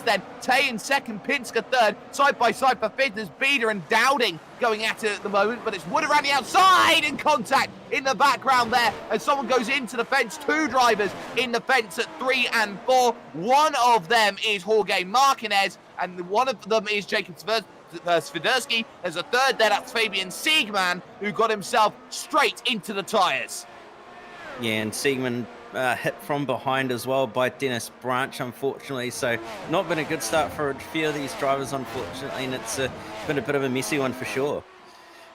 then. Tay in second, Pinsker third. Side by side for fifth is Bieder and Dowding going at it at the moment, but it's Wood around the outside in contact in the background there as someone goes into the fence. Two drivers in the fence at 3 and 4. One of them is Jorge Martinez, and one of them is Jacob Swiderski. There's a third there, that's Fabian Siegmann, who got himself straight into the tyres. Yeah, and Siegmann hit from behind as well by Dennis Branch, unfortunately. So not been a good start for a few of these drivers, unfortunately, and it's been a bit of a messy one for sure.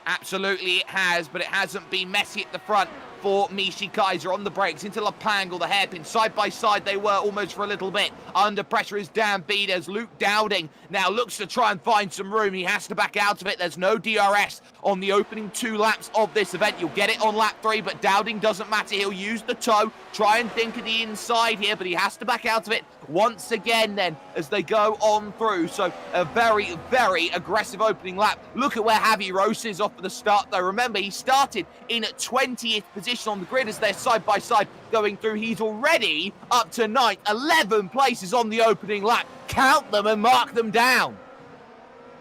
Absolutely it has, but it hasn't been messy at the front for Michi Kaiser. On the brakes into Lapangle, the hairpin. Side by side they were almost for a little bit. Under pressure is Dan Bieders. Luke Dowding now looks to try and find some room. He has to back out of it. There's no DRS on the opening 2 laps of this event. You'll get it on lap 3, but Dowding doesn't matter. He'll use the toe, try and think of the inside here, but he has to back out of it once again then as they go on through. So a very, very aggressive opening lap. Look at where Javi Rose is off at the start, though. Remember, he started in 20th position on the grid as they're side by side going through. He's already up to 9th, 11 places on the opening lap. Count them and mark them down.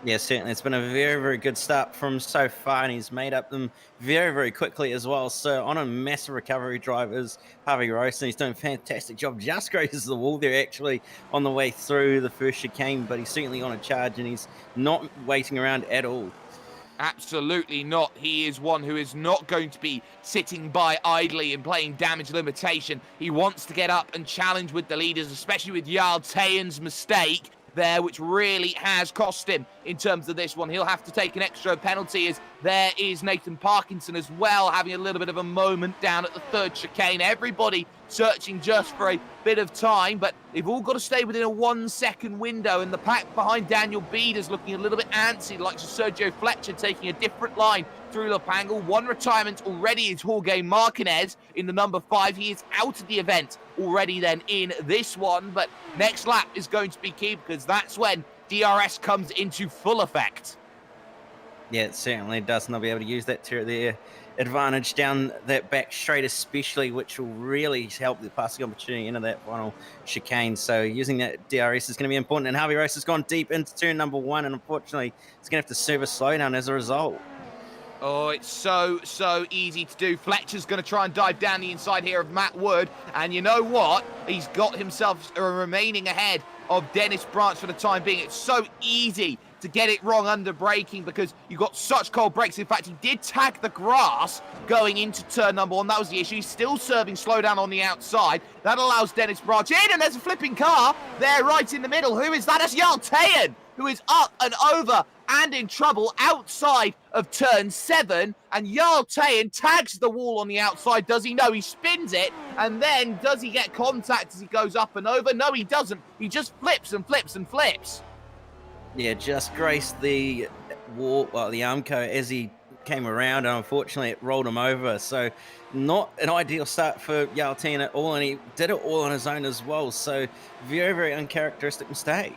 Yeah, certainly. It's been a very, very good start from so far, and he's made up them very, very quickly as well. So on a massive recovery drive is Harvey Rose, and he's doing a fantastic job. Just grazes the wall there, actually, on the way through the first chicane, but he's certainly on a charge, and he's not waiting around at all. Absolutely not. He is one who is not going to be sitting by idly and playing damage limitation. He wants to get up and challenge with the leaders, especially with Jarl Tayen's mistake there, which really has cost him in terms of this one. He'll have to take an extra penalty as there is Nathan Parkinson as well, having a little bit of a moment down at the third chicane. Everybody searching just for a bit of time, but they've all got to stay within a 1 second window, and the pack behind Daniel Bieder's looking a little bit antsy, like Sergio Fletcher taking a different line through Lapangle. One retirement already is Jorge Martinez in the number 5. He is out of the event already then in this one, but next lap is going to be key because that's when DRS comes into full effect. Yeah, it certainly does, and they'll be able to use that to their advantage down that back straight especially, which will really help the passing opportunity into that final chicane. So using that DRS is going to be important, and Harvey Rose has gone deep into turn number 1, and unfortunately he's going to have to serve a slowdown as a result. Oh, it's so easy to do. Fletcher's going to try and dive down the inside here of Matt Wood, and you know what? He's got himself remaining ahead of Dennis Branch for the time being. It's so easy to get it wrong under braking because you've got such cold brakes. In fact, he did tag the grass going into turn number 1. That was the issue. He's still serving slowdown on the outside. That allows Dennis Branch in, and there's a flipping car there right in the middle. Who is that? That's Jarl Tayen, who is up and over and in trouble outside of turn 7, and Jarl Tayen tags the wall on the outside. Does he? No, he spins it, and then does he get contact as he goes up and over? No, he doesn't. He just flips and flips and flips. Yeah, just graced the wall, well, the Armco as he came around, and unfortunately it rolled him over. So not an ideal start for Jarl Tayen at all, and he did it all on his own as well. So very, very uncharacteristic mistake.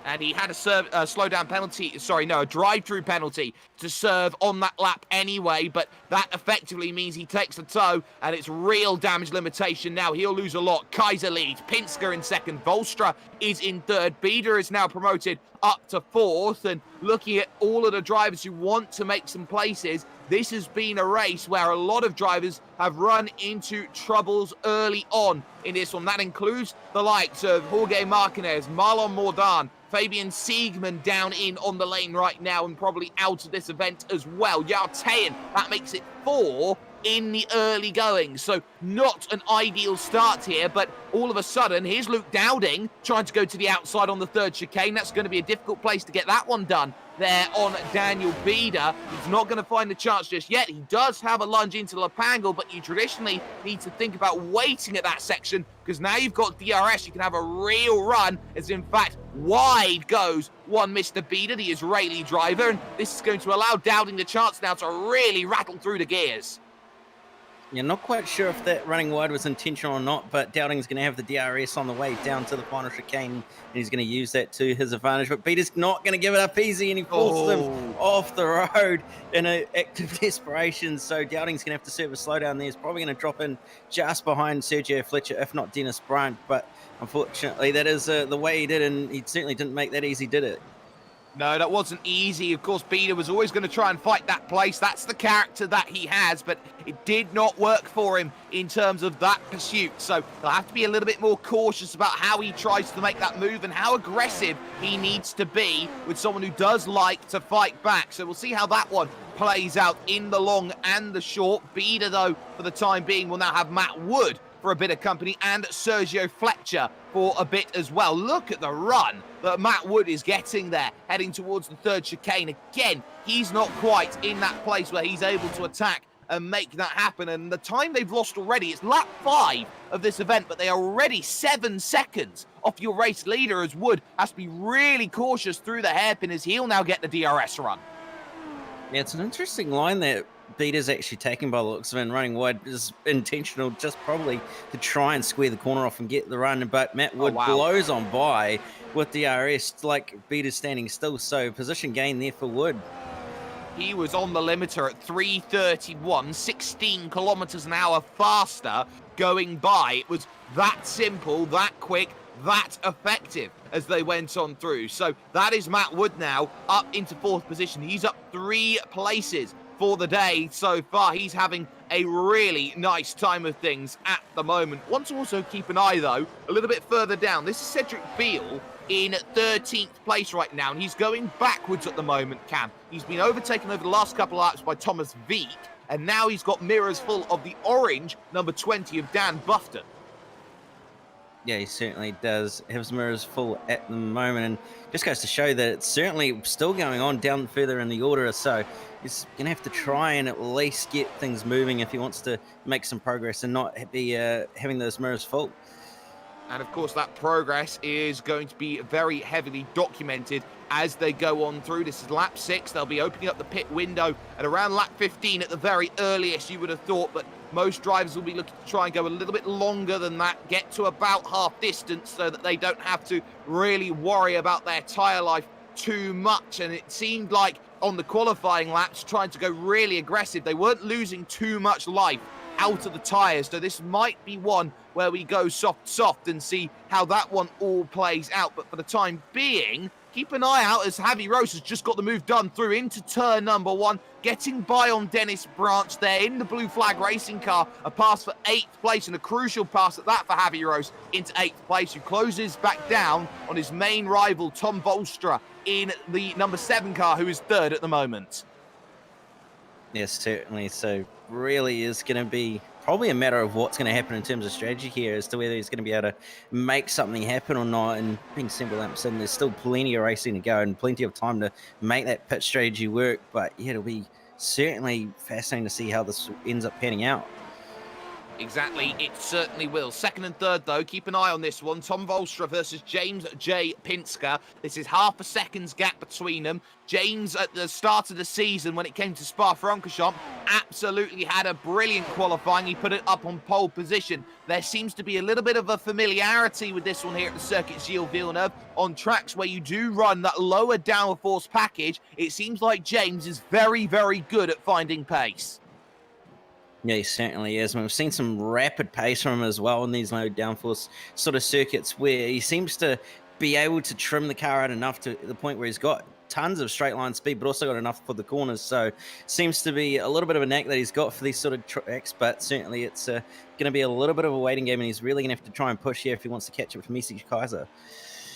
And he had a slowdown penalty, a drive-through penalty to serve on that lap anyway, but that effectively means he takes the tow, and it's real damage limitation now. He'll lose a lot. Kaiser leads, Pinsker in second, Volstra is in third, Bieder is now promoted up to 4th, and looking at all of the drivers who want to make some places, this has been a race where a lot of drivers have run into troubles early on in this one. That includes the likes of Jorge Martinez, Marlon Mordan, Fabian Siegmann down in on the lane right now and probably out of this event as well. Jarl Tayen, that makes it 4 in the early going. So not an ideal start here, but all of a sudden, here's Luke Dowding trying to go to the outside on the third chicane. That's going to be a difficult place to get that one done there on Daniel Bieder. He's not going to find the chance just yet. He does have a lunge into Lapangle, but you traditionally need to think about waiting at that section because now you've got DRS, you can have a real run, as in fact, wide goes one Mr. Bieder, the Israeli driver, and this is going to allow Dowding the chance now to really rattle through the gears. Yeah, not quite sure if that running wide was intentional or not, but Dowding's going to have the DRS on the way down to the final chicane, and he's going to use that to his advantage. But Bieder's not going to give it up easy, and he forced them off the road in an act of desperation. So Dowding's going to have to serve a slowdown there. He's probably going to drop in just behind Sergio Fletcher, if not Dennis Branch. But unfortunately. That is the way he did, and he certainly didn't make that easy, did it? No, that wasn't easy. Of course, Beta was always going to try and fight that place. That's the character that he has, but it did not work for him in terms of that pursuit. So he'll have to be a little bit more cautious about how he tries to make that move and how aggressive he needs to be with someone who does like to fight back. So we'll see how that one plays out in the long and the short. Beta, though, for the time being, will now have Matt Wood for a bit of company and Sergio Fletcher for a bit as well. Look at the run that Matt Wood is getting there, heading towards the third chicane. Again, he's not quite in that place where he's able to attack and make that happen. And the time they've lost already, it's lap 5 of this event, but they are already 7 seconds off your race leader, as Wood has to be really cautious through the hairpin as he'll now get the DRS run. Yeah, it's an interesting line that Beta's actually taking by the looks of it, and running wide is intentional, just probably to try and square the corner off and get the run. But Matt Wood blows on by with DRS, like Beta's standing still. So position gain there for Wood. He was on the limiter at 3:31, 16 kilometers an hour faster going by. It was that simple, that quick, that effective as they went on through. So that is Matt Wood now up into 4th position. He's up 3 places for the day so far. He's having a really nice time of things at the moment. Want to also keep an eye, though, a little bit further down. This is Cedric Beale in 13th place right now, and he's going backwards at the moment, Cam. He's been overtaken over the last couple of laps by Thomas Veek, and now he's got mirrors full of the orange number 20 of Dan Bufton. Yeah, he certainly does have his mirrors full at the moment, and just goes to show that it's certainly still going on down further in the order. So he's going to have to try and at least get things moving if he wants to make some progress and not be having those mirrors full. And of course, that progress is going to be very heavily documented as they go on through. This is lap 6. They'll be opening up the pit window at around lap 15 at the very earliest, you would have thought, but most drivers will be looking to try and go a little bit longer than that, get to about half distance so that they don't have to really worry about their tyre life too much. And it seemed like on the qualifying laps, trying to go really aggressive, they weren't losing too much life out of the tyres. So this might be one where we go soft and see how that one all plays out. But for the time being, keep an eye out as Javi Rose has just got the move done through into turn number 1, getting by on Dennis Branch there in the blue flag racing car. A pass for 8th place, and a crucial pass at that for Javi Rose into 8th place, who closes back down on his main rival, Tom Bolstra, in the number 7 car, who is 3rd at the moment. Yes, certainly. So really is going to be probably a matter of what's going to happen in terms of strategy here as to whether he's going to be able to make something happen or not. And being several laps in, there's still plenty of racing to go and plenty of time to make that pit strategy work. But yeah, it'll be certainly fascinating to see how this ends up panning out. Exactly, it certainly will. 2nd and 3rd, though, keep an eye on this one. Tom Volstra versus James J. Pinsker. This is half a second's gap between them. James, at the start of the season, when it came to Spa-Francorchamps, absolutely had a brilliant qualifying. He put it up on pole position. There seems to be a little bit of a familiarity with this one here at the circuit Gilles Villeneuve. On tracks where you do run that lower downforce package, it seems like James is very, very good at finding pace. Yeah, he certainly is. We've seen some rapid pace from him as well in these low downforce sort of circuits where he seems to be able to trim the car out enough to the point where he's got tons of straight line speed, but also got enough for the corners. So seems to be a little bit of a knack that he's got for these sort of tracks, but certainly it's going to be a little bit of a waiting game, and he's really going to have to try and push here if he wants to catch up to Messi Kaiser.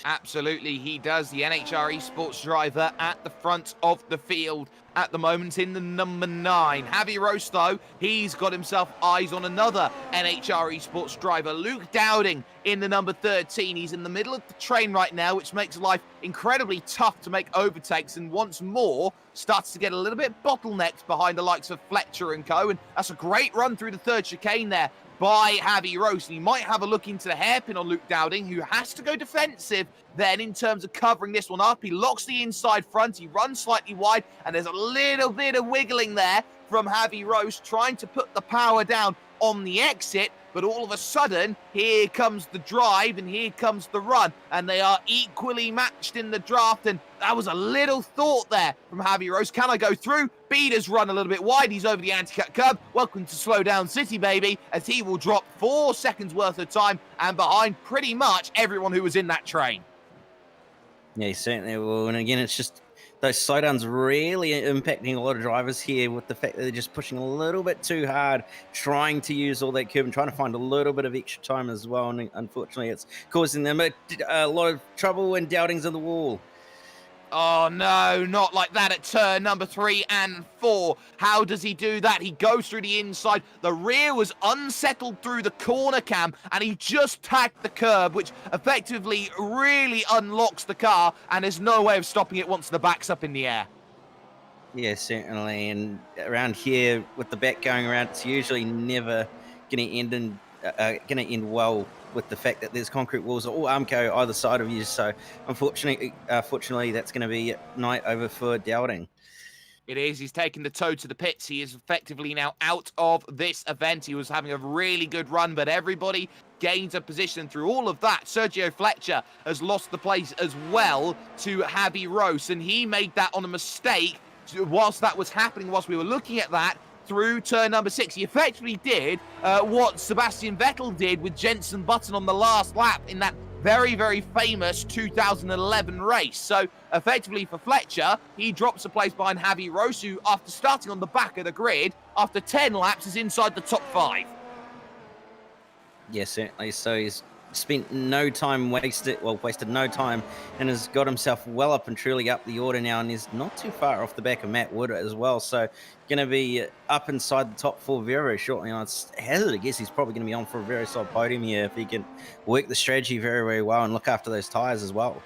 Absolutely, he does. The NHR Esports driver at the front of the field at the moment in the number 9. Javi Rose, though, he's got himself eyes on another NHR Esports driver, Luke Dowding, in the number 13. He's in the middle of the train right now, which makes life incredibly tough to make overtakes, and once more starts to get a little bit bottlenecked behind the likes of Fletcher and co. And that's a great run through the 3rd chicane there by Javi Rose. And he might have a look into the hairpin on Luke Dowding, who has to go defensive then in terms of covering this one up. He locks the inside front, he runs slightly wide, and there's a little bit of wiggling there from Javi Rose, trying to put the power down on the exit, but all of a sudden, here comes the drive and here comes the run, and they are equally matched in the draft, and that was a little thought there from Javi Rose. Can I go through? Beeder's run a little bit wide. He's over the anti-cut curb. Welcome to Slow Down City, baby, as he will drop 4 seconds worth of time and behind pretty much everyone who was in that train. Yeah, he certainly will. And again, it's just those slowdowns really impacting a lot of drivers here with the fact that they're just pushing a little bit too hard, trying to use all that curb and trying to find a little bit of extra time as well. And unfortunately, it's causing them a lot of trouble and doubtings in the wall. Oh, no, not like that at turn number 3 and 4. How does he do that? He goes through the inside. The rear was unsettled through the corner cam, and he just tagged the curb, which effectively really unlocks the car, and there's no way of stopping it once the back's up in the air. Yeah, certainly. And around here, with the back going around, it's usually never going to end well with the fact that there's concrete walls all Armco either side of you. So unfortunately, that's going to be night over for Dowding. It is. He's taken the toe to the pits. He is effectively now out of this event. He was having a really good run, but everybody gains a position through all of that. Sergio Fletcher has lost the place as well to Javi Rose, and he made that on a mistake whilst that was happening, whilst we were looking at that. Through turn number 6, he effectively did what Sebastian Vettel did with Jenson Button on the last lap in that very, very famous 2011 race. So effectively for Fletcher, he drops a place behind Javi Rose, who after starting on the back of the grid, after 10 laps is inside the top 5. Yeah, certainly. So he's wasted no time, and has got himself well up and truly up the order now, and is not too far off the back of Matt Wood as well. So going to be up inside the top 4 very, very shortly. I hazard a guess he's probably going to be on for a very solid podium here if he can work the strategy very, very well and look after those tyres as well.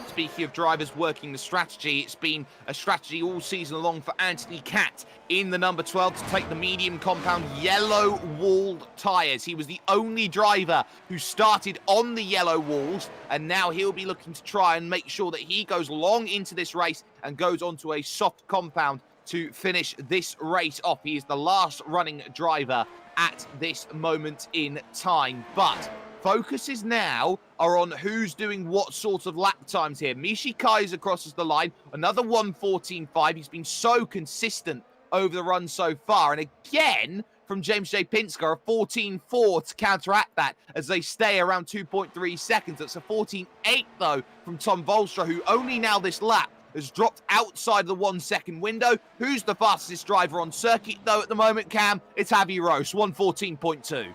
Speaking of drivers working the strategy, it's been a strategy all season long for Anthony Catt in the number 12 to take the medium compound yellow walled tyres. He was the only driver who started on the yellow walls, and now he'll be looking to try and make sure that he goes long into this race and goes onto a soft compound to finish this race off. He is the last running driver at this moment in time, but focuses now are on who's doing what sort of lap times here. Michi Kaiser crosses the line, another 1:14.5. He's been so consistent over the run so far. And again, from James J. Pinsker, a 14.4 to counteract that as they stay around 2.3 seconds. That's a 14.8, though, from Tom Volstra, who only now this lap has dropped outside the 1 second window. Who's the fastest driver on circuit, though, at the moment, Cam? It's Javi Rose, 1:14.2.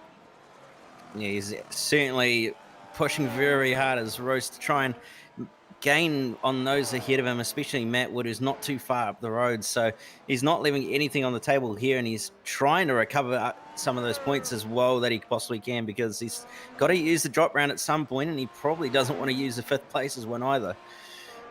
Yeah, he's certainly pushing very hard as Rose to try and gain on those ahead of him, especially Matt Wood, who's not too far up the road. So he's not leaving anything on the table here, and he's trying to recover some of those points as well that he possibly can, because he's got to use the drop round at some point, and he probably doesn't want to use the 5th place as one either.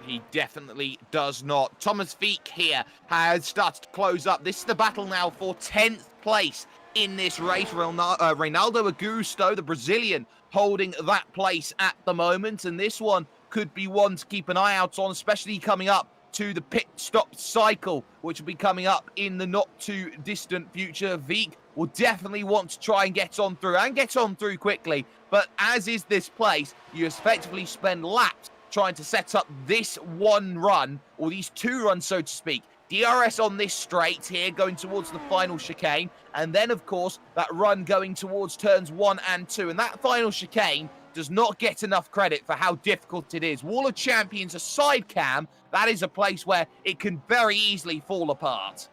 He definitely does not. Thomas Veek here has started to close up. This is the battle now for 10th place in this race. Reinaldo Augusto, the Brazilian, holding that place at the moment, and this one could be one to keep an eye out on, especially coming up to the pit stop cycle, which will be coming up in the not too distant future. Veek will definitely want to try and get on through quickly, but as is this place, you effectively spend laps trying to set up this one run, or these 2 runs, so to speak. DRS on this straight here, going towards the final chicane, and then, of course, that run going towards turns 1 and 2. And that final chicane does not get enough credit for how difficult it is. Wall of Champions aside, Cam, that is a place where it can very easily fall apart.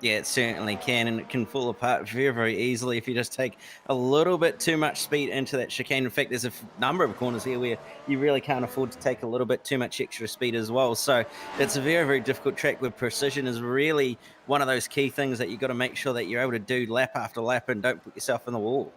Yeah, it certainly can, and it can fall apart very, very easily if you just take a little bit too much speed into that chicane. In fact, there's a number of corners here where you really can't afford to take a little bit too much extra speed as well. So it's a very, very difficult track where precision is really one of those key things that you've got to make sure that you're able to do lap after lap and don't put yourself in the wall.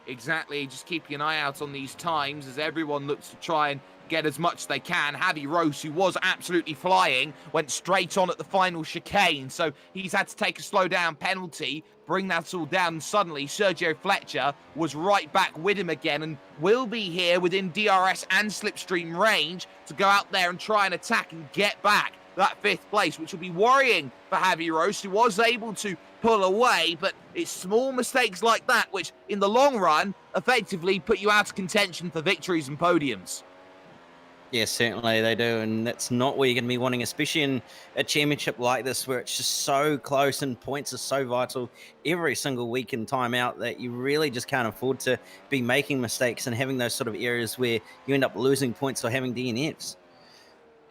Exactly, just keeping an eye out on these times as everyone looks to try and get as much as they can. Javi Rose, who was absolutely flying, went straight on at the final chicane, so he's had to take a slow down penalty, bring that all down, and suddenly Sergio Fletcher was right back with him again and will be here within DRS and slipstream range to go out there and try and attack and get back that 5th place, which will be worrying for Javi Roast, who was able to pull away, but it's small mistakes like that which, in the long run, effectively put you out of contention for victories and podiums. Yeah, certainly they do, and that's not where you're going to be wanting, especially in a championship like this where it's just so close and points are so vital every single week and time out that you really just can't afford to be making mistakes and having those sort of areas where you end up losing points or having DNFs.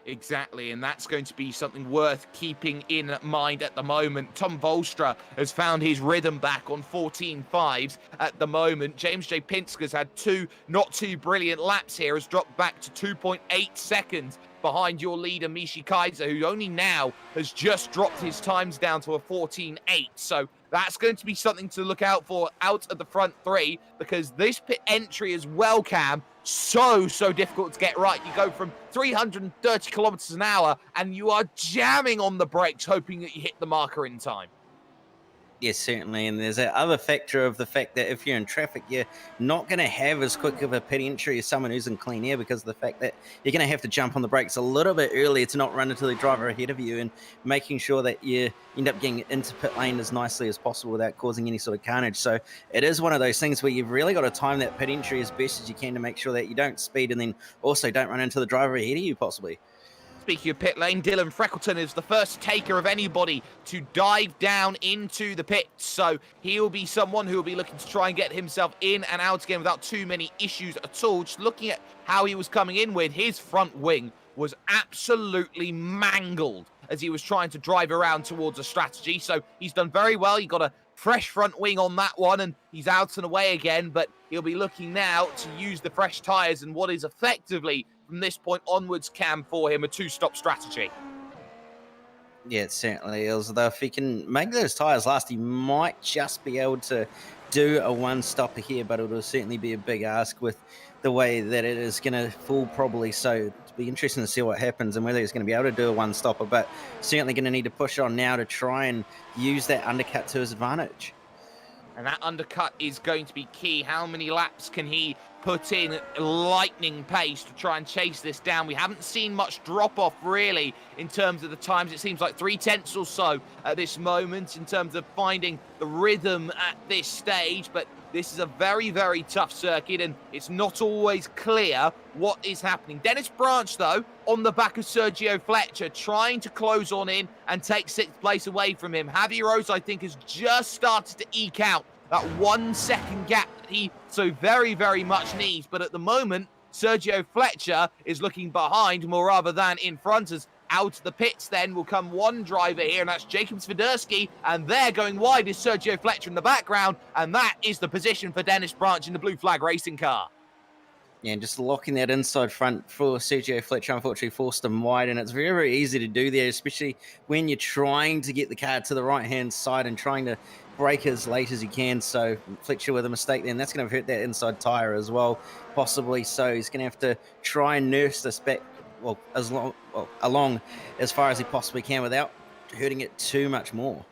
Exactly, and that's going to be something worth keeping in mind at the moment. Tom Volstra has found his rhythm back on 14.5s at the moment. James J. Pinsker's had 2 not too brilliant laps here, has dropped back to 2.8 seconds behind your leader, Mishi Kaiser, who only now has just dropped his times down to a 14.8. So that's going to be something to look out for out of the front 3, because this pit entry as well, Cam, so difficult to get right. You go from 330 kilometers an hour and you are jamming on the brakes, hoping that you hit the marker in time. Yes, certainly. And there's that other factor of the fact that if you're in traffic, you're not going to have as quick of a pit entry as someone who's in clean air, because of the fact that you're going to have to jump on the brakes a little bit earlier to not run into the driver ahead of you, and making sure that you end up getting into pit lane as nicely as possible without causing any sort of carnage. So it is one of those things where you've really got to time that pit entry as best as you can to make sure that you don't speed and then also don't run into the driver ahead of you possibly. Speaking of pit lane, Dylan Freckleton is the first taker of anybody to dive down into the pits. So he'll be someone who will be looking to try and get himself in and out again without too many issues at all. Just looking at how he was coming in with, his front wing was absolutely mangled as he was trying to drive around towards a strategy. So he's done very well. He got a fresh front wing on that one, and he's out and away again, but he'll be looking now to use the fresh tyres and what is effectively, from this point onwards, Cam, for him, a 2-stop strategy. Yeah, it certainly is. Though if he can make those tyres last, he might just be able to do a 1-stopper here, but it'll certainly be a big ask with the way that it is going to fall probably. So it'll be interesting to see what happens and whether he's going to be able to do a 1-stopper, but certainly going to need to push on now to try and use that undercut to his advantage. And that undercut is going to be key. How many laps can he put in at lightning pace to try and chase this down? We haven't seen much drop-off, really, in terms of the times. It seems like 3/10 or so at this moment in terms of finding the rhythm at this stage. But this is a very tough circuit, and it's not always clear what is happening. Dennis Branch, though, on the back of Sergio Fletcher, trying to close on in and take 6th place away from him. Javi Rose, I think, has just started to eke out that 1-second gap that he so very much needs. But at the moment, Sergio Fletcher is looking behind more rather than in front. As out of the pits then will come one driver here, and that's Jacob Swiderski, and there going wide is Sergio Fletcher in the background, and that is the position for Dennis Branch in the blue flag racing car. Yeah, and just locking that inside front for Sergio Fletcher unfortunately forced him wide, and it's very easy to do there, especially when you're trying to get the car to the right-hand side and trying to brake as late as you can. So Fletcher with a mistake then, that's going to hurt that inside tyre as well, possibly. So he's going to have to try and nurse this back along as far as he possibly can without hurting it too much more.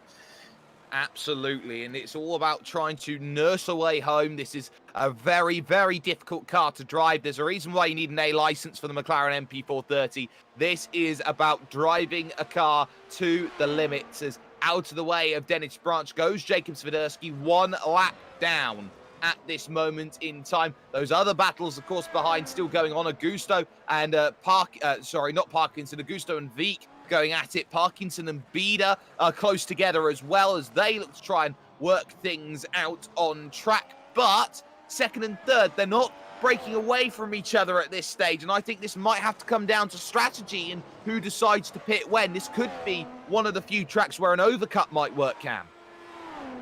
Absolutely, and it's all about trying to nurse away home. This is a very difficult car to drive. There's a reason why you need an A license for the McLaren MP430. This is about driving a car to the limits. As out of the way of Dennis Branch goes Jacob Swiderski, 1 lap down at this moment in time. Those other battles, of course, behind still going on. Augusto and Augusto and Veek going at it. Parkinson and Bieder are close together as well, as they look to try and work things out on track. But second and third, they're not breaking away from each other at this stage, and I think this might have to come down to strategy and who decides to pit when. This could be one of the few tracks where an overcut might work, Cam.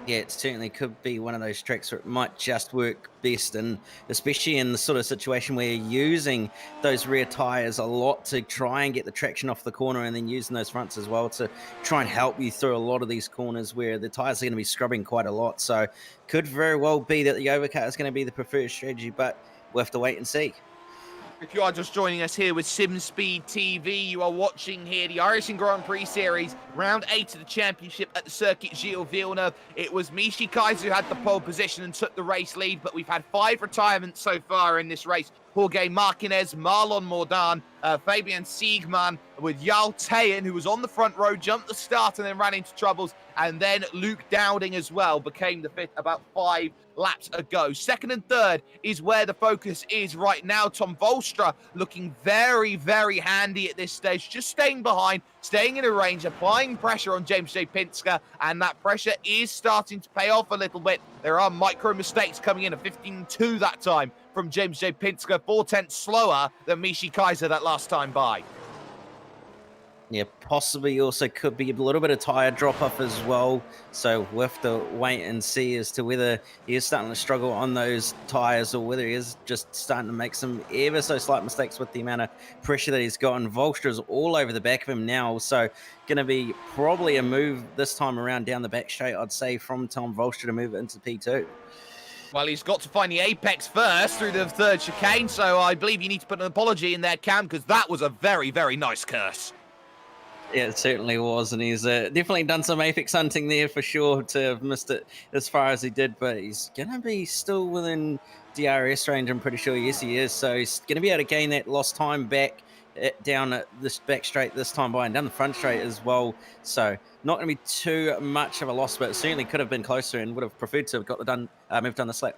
Yeah, it certainly could be one of those tracks where it might just work best, and especially in the sort of situation where you're using those rear tyres a lot to try and get the traction off the corner, and then using those fronts as well to try and help you through a lot of these corners where the tyres are going to be scrubbing quite a lot. So could very well be that the overcut is going to be the preferred strategy, but we'll have to wait and see. If you are just joining us here with SimSpeed TV, you are watching here the iRacing Grand Prix Series, round 8 of the championship at the circuit Gilles Villeneuve. It was Mishi Kaiser who had the pole position and took the race lead, but we've had 5 retirements so far in this race. Jorge Martinez, Marlon Mordan, Fabian Siegmann with Jarl Tayen, who was on the front row, jumped the start and then ran into troubles. And then Luke Dowding as well became the fifth about 5 laps ago. Second and third is where the focus is right now. Tom Volstra looking very, very handy at this stage, just staying behind, staying in a range, applying pressure on James J. Pinsker, and that pressure is starting to pay off a little bit. There are micro mistakes coming in, a 15.2 that time from James J. Pinsker, 4/10 slower than Michi Kaiser that last time by. Yeah, possibly also could be a little bit of tyre drop-off as well. So we'll have to wait and see as to whether he is starting to struggle on those tyres or whether he is just starting to make some ever so slight mistakes with the amount of pressure that he's got. And Volstra's all over the back of him now. So going to be probably a move this time around down the back straight, I'd say, from Tom Volstra to move it into P2. Well, he's got to find the apex first through the third chicane. So I believe you need to put an apology in there, Cam, because that was a very, very nice curse. Yeah, it certainly was, and he's definitely done some apex hunting there for sure to have missed it as far as he did, but he's going to be still within DRS range, I'm pretty sure. Yes, he is, so he's going to be able to gain that lost time back down at this back straight this time by and down the front straight as well, so not going to be too much of a loss, but it certainly could have been closer and would have preferred to have got the moved on the slap.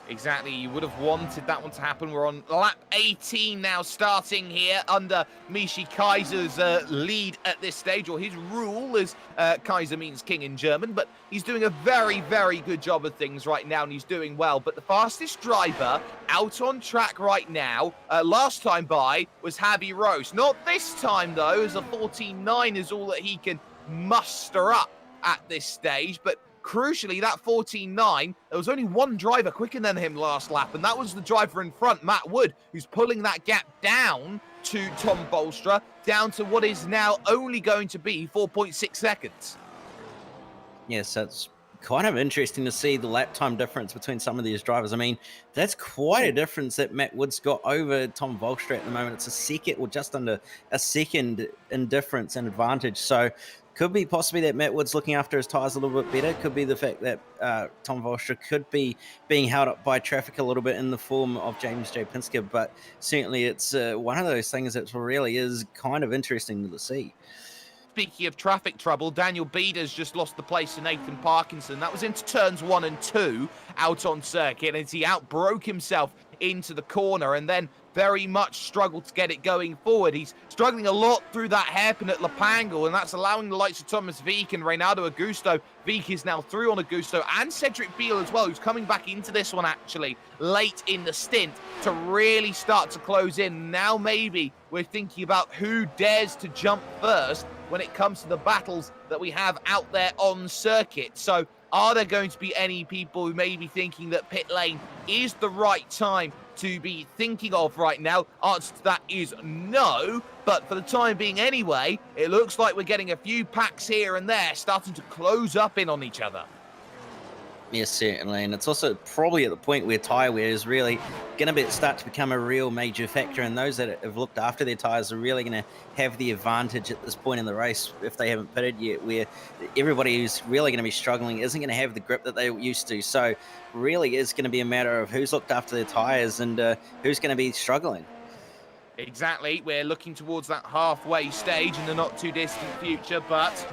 Exactly, you would have wanted that one to happen. We're on lap 18 now, starting here under Michi Kaiser's lead at this stage, or his rule, as Kaiser means king in German, but he's doing a very, very good job of things right now, and he's doing well. But the fastest driver out on track right now, last time by, was Javi Rose. Not this time, though, as a 14.9 is all that he can muster up at this stage, but crucially, that 14.9, there was only one driver quicker than him last lap, and that was the driver in front, Matt Wood, who's pulling that gap down to Tom Volstra, down to what is now only going to be 4.6 seconds. Yes, that's kind of interesting to see the lap time difference between some of these drivers. I mean, that's quite a difference that Matt Wood's got over Tom Volstra at the moment. It's a second, or just under a second in difference and advantage. So could be possibly that Matt Wood's looking after his tyres a little bit better. Could be the fact that Tom Volstra could be being held up by traffic a little bit in the form of James J. Pinsker. But certainly it's one of those things that really is kind of interesting to see. Speaking of traffic trouble, Daniel Bieder's just lost the place to Nathan Parkinson. That was into turns 1 and 2 out on circuit, as he outbroke himself into the corner and then very much struggled to get it going forward. He's struggling a lot through that hairpin at Lapangle, and that's allowing the likes of Thomas Wieck and Reynaldo Augusto. Wieck is now through on Augusto, and Cedric Beale as well, who's coming back into this one actually late in the stint to really start to close in. Now maybe we're thinking about who dares to jump first when it comes to the battles that we have out there on circuit. So are there going to be any people who may be thinking that pit lane is the right time to be thinking of right now? Answer to that is no, but for the time being anyway, it looks like we're getting a few packs here and there starting to close up in on each other. Yes, certainly, and it's also probably at the point where tyre wear is really going to start to become a real major factor, and those that have looked after their tyres are really going to have the advantage at this point in the race if they haven't pitted yet, where everybody who's really going to be struggling isn't going to have the grip that they used to. So really is going to be a matter of who's looked after their tyres and who's going to be struggling. Exactly, we're looking towards that halfway stage in the not too distant future, but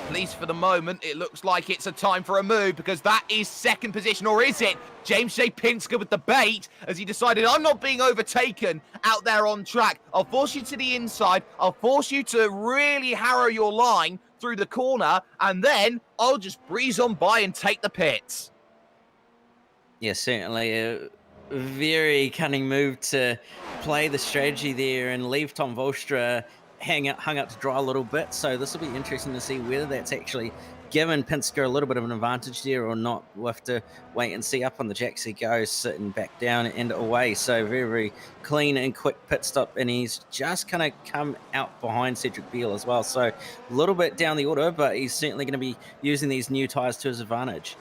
at least for the moment, it looks like it's a time for a move, because that is second position, or is it? James J. Pinsker with the bait, as he decided, I'm not being overtaken out there on track. I'll force you to the inside. I'll force you to really harrow your line through the corner, and then I'll just breeze on by and take the pits. Yeah, certainly a very cunning move to play the strategy there and leave Tom Volstra hung up to dry a little bit. So this will be interesting to see whether that's actually given Pinsker a little bit of an advantage there or not. We'll have to wait and see. Up on the jacks he goes, sitting back down and away. So very, very clean and quick pit stop, and he's just kind of come out behind Cedric Beale as well. So a little bit down the order, but he's certainly going to be using these new tyres to his advantage.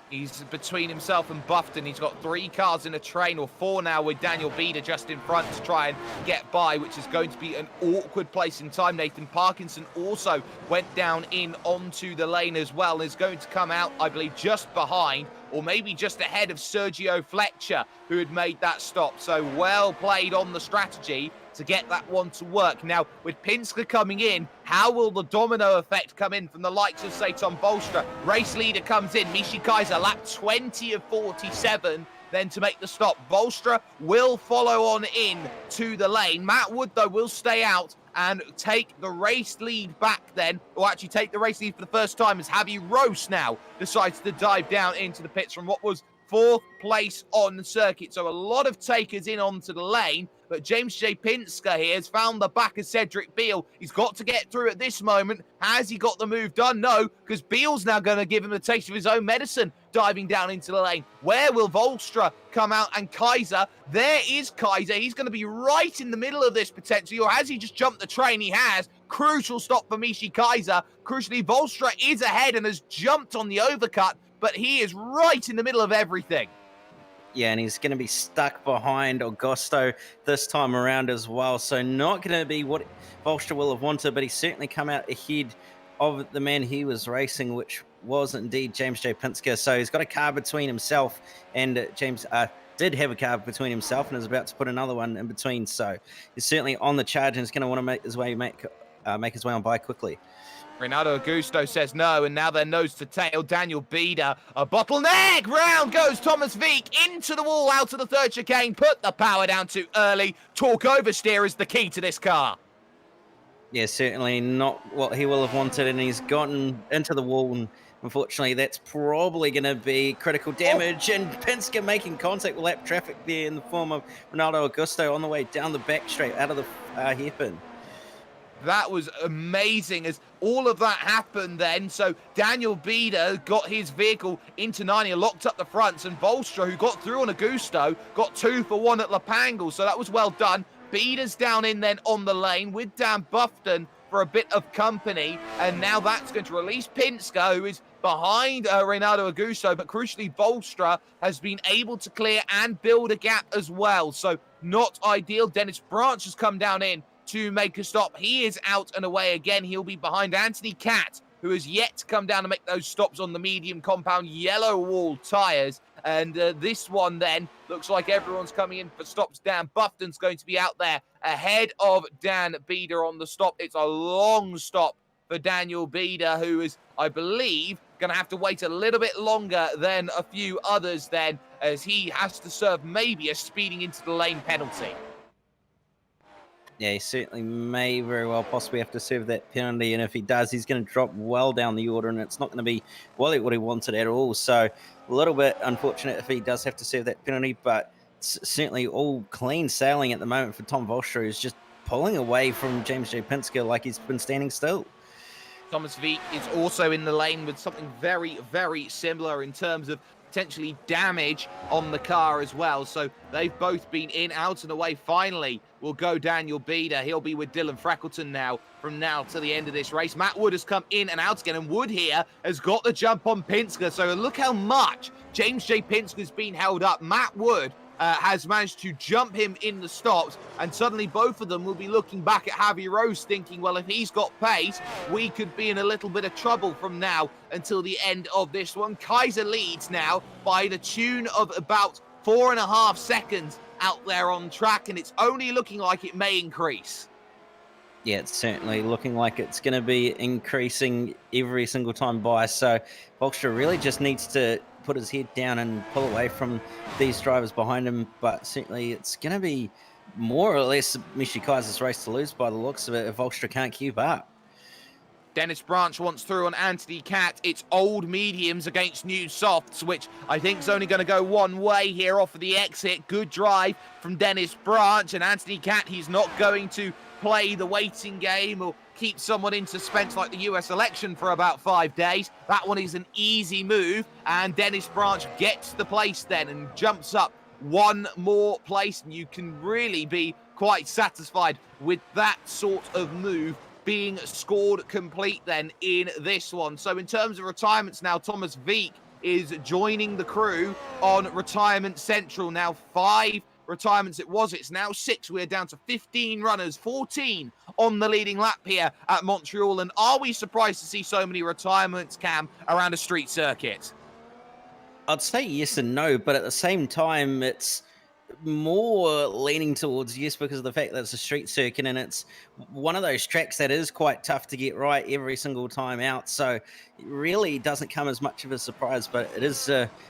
He's between himself and Buffton. He's got 3 cars in a train, or 4 now, with Daniel Bieder just in front to try and get by, which is going to be an awkward place in time. Nathan Parkinson also went down in onto the lane as well, and is going to come out, I believe, just behind or maybe just ahead of Sergio Fletcher, who had made that stop. So well played on the strategy to get that one to work. Now, with Pinsker coming in, how will the domino effect come in from the likes of, say, Tom Bolstra? Race leader comes in, Michi Kaiser, lap 20 of 47, then to make the stop. Bolstra will follow on in to the lane. Matt Wood, though, will stay out and take the race lead back then, or actually take the race lead for the first time as Javi Rose now decides to dive down into the pits from what was 4th place on the circuit. So a lot of takers in onto the lane, but James J. Pinsker here has found the back of Cedric Beale. He's got to get through at this moment. Has he got the move done? No, because Beale's now going to give him a taste of his own medicine, diving down into the lane. Where will Volstra come out? And Kaiser, there is Kaiser. He's going to be right in the middle of this potentially, or has he just jumped the train? He has. Crucial stop for Michi Kaiser. Crucially, Volstra is ahead and has jumped on the overcut, but he is right in the middle of everything. Yeah, and he's going to be stuck behind Augusto this time around as well. So not going to be what Volstra will have wanted, but he's certainly come out ahead of the man he was racing, which was indeed James J. Pinsker. So he's got a car between himself and James did have a car between himself and is about to put another one in between. So he's certainly on the charge and is going to want to make his way on by quickly. Renato Augusto says no, and now they're nose to tail. Daniel Bieder, a bottleneck. Round goes Thomas Veek into the wall, out of the third chicane. Put the power down too early. Torque oversteer is the key to this car. Yeah, certainly not what he will have wanted, and he's gotten into the wall, and unfortunately that's probably going to be critical damage, and Pinsker making contact with lap traffic there in the form of Ronaldo Augusto on the way down the back straight out of the hairpin. That was amazing as all of that happened then. So Daniel Bieder got his vehicle into 90, locked up the fronts, and Volstra, who got through on Augusto, got 2 for 1 at Lapangle. So that was well done. Bieder's down in then on the lane with Dan Buffton for a bit of company. And now that's going to release Pinsker, who is behind Renato Augusto, but crucially Volstra has been able to clear and build a gap as well. So not ideal. Dennis Branch has come down in to make a stop. He is out and away again. He'll be behind Anthony Catt, who has yet to come down and make those stops on the medium compound yellow wall tyres. And this one then looks like everyone's coming in for stops. Dan Buffton's going to be out there ahead of Dan Bieder on the stop. It's a long stop for Daniel Bieder, who is, I believe, going to have to wait a little bit longer than a few others then, as he has to serve maybe a speeding into the lane penalty. Yeah, he certainly may very well possibly have to serve that penalty, and if he does, he's going to drop well down the order, and it's not going to be what he wanted at all. So a little bit unfortunate if he does have to serve that penalty, but certainly all clean sailing at the moment for Tom Volstra, who's just pulling away from James J. Pinsker like he's been standing still. Thomas Veek is also in the lane with something very, very similar in terms of potentially damage on the car as well. So they've both been in, out and away. Finally will go Daniel Bieder. He'll be with Dylan Freckleton now from now to the end of this race. Matt Wood has come in and out again, and Wood here has got the jump on Pinsker. So look how much James J. Pinsker's been held up. Matt Wood has managed to jump him in the stops, and suddenly both of them will be looking back at Javi Rose thinking, well, if he's got pace, we could be in a little bit of trouble from now until the end of this one. Kaiser leads now by the tune of about 4.5 seconds out there on track, and it's only looking like it may increase. Yeah, it's certainly looking like it's going to be increasing every single time by. So Volstra really just needs to put his head down and pull away from these drivers behind him. But certainly it's going to be more or less Michi Kaiser's race to lose by the looks of it if Volstra can't keep up. Dennis Branch wants through on Anthony Catt. It's old mediums against new softs, which I think is only going to go one way here off of the exit. Good drive from Dennis Branch, and Anthony Catt, he's not going to play the waiting game or keep someone in suspense like the US election for about 5 days. That one is an easy move, and Dennis Branch gets the place then and jumps up one more place, and you can really be quite satisfied with that sort of move being scored complete then in this one. So in terms of retirements now, Thomas Veek is joining the crew on Retirement Central. Now 5 retirements it's now 6. We're down to 15 runners, 14 on the leading lap here at Montreal. And are we surprised to see so many retirements, Cam, around a street circuit? I'd say yes and no, but at the same time, it's more leaning towards yes because of the fact that it's a street circuit and it's one of those tracks that is quite tough to get right every single time out. So it really doesn't come as much of a surprise, but it is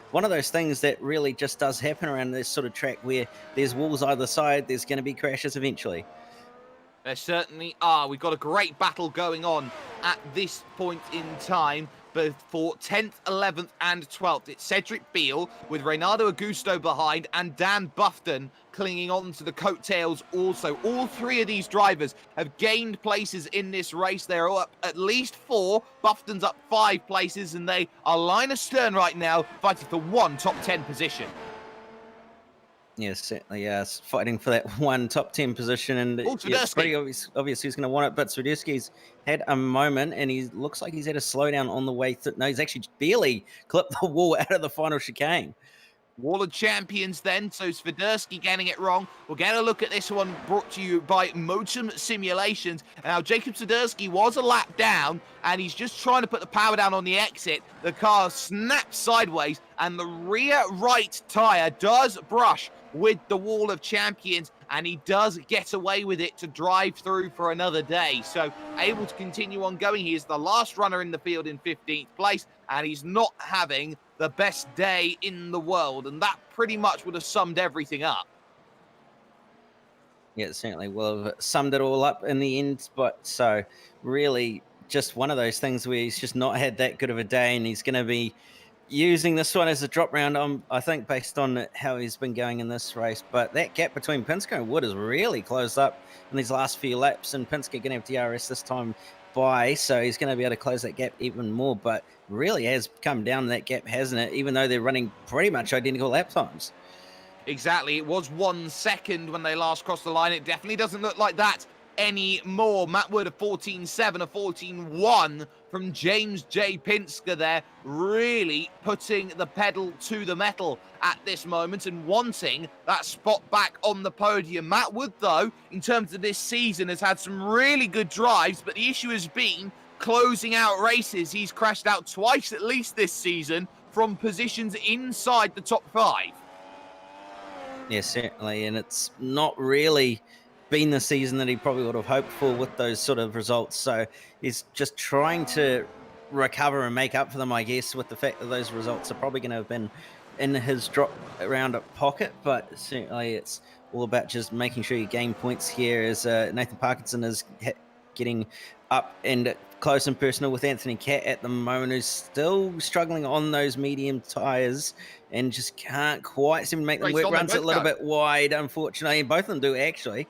one of those things that really just does happen around this sort of track where there's walls either side, there's going to be crashes eventually. There certainly are. We've got a great battle going on at this point in time, both for 10th, 11th and 12th. It's Cedric Beale with Reynaldo Augusto behind and Dan Buffton clinging on to the coattails also. All three of these drivers have gained places in this race. They're up at least 4. Buffton's up 5 places and they are line astern right now, fighting for one top 10 position. Yes, certainly. Yes, fighting for that one top 10 position, and it's pretty obvious who's going to want it. But Swiderski's had a moment, and he looks like he's had a slowdown on the way. No, he's actually barely clipped the wall out of the final chicane. Wall of Champions then, so Swiderski getting it wrong. We'll get a look at this one brought to you by Motum Simulations. Now, Jacob Swiderski was a lap down, and he's just trying to put the power down on the exit. The car snaps sideways, and the rear right tyre does brush with the Wall of Champions, and he does get away with it to drive through for another day. So able to continue on going. He is the last runner in the field in 15th place, and he's not having the best day in the world, and that pretty much would have summed everything up. Yeah, it certainly will have summed it all up in the end, but so really just one of those things where he's just not had that good of a day, and he's going to be using this one as a drop round, I think, based on how he's been going in this race. But that gap between Penske and Wood has really closed up in these last few laps, and Penske going to have DRS this time by, so he's going to be able to close that gap even more. But really has come down that gap, hasn't it? Even though they're running pretty much identical lap times. Exactly. It was 1 second when they last crossed the line. It definitely doesn't look like that anymore. Matt Wood a 14.7, a 14.1 from James J. Penske there, really putting the pedal to the metal at this moment and wanting that spot back on the podium. Matt Wood, though, in terms of this season, has had some really good drives, but the issue has been closing out races. He's crashed out twice at least this season from positions inside the top 5. Yeah, certainly, and it's not really been the season that he probably would have hoped for with those sort of results. So he's just trying to recover and make up for them, I guess, with the fact that those results are probably going to have been in his drop around pocket. But certainly it's all about just making sure you gain points here as Nathan Parkinson is getting up and close and personal with Anthony Catt at the moment, who's still struggling on those medium tyres and just can't quite seem to make them work. Runs a little bit wide, unfortunately, and both of them do actually.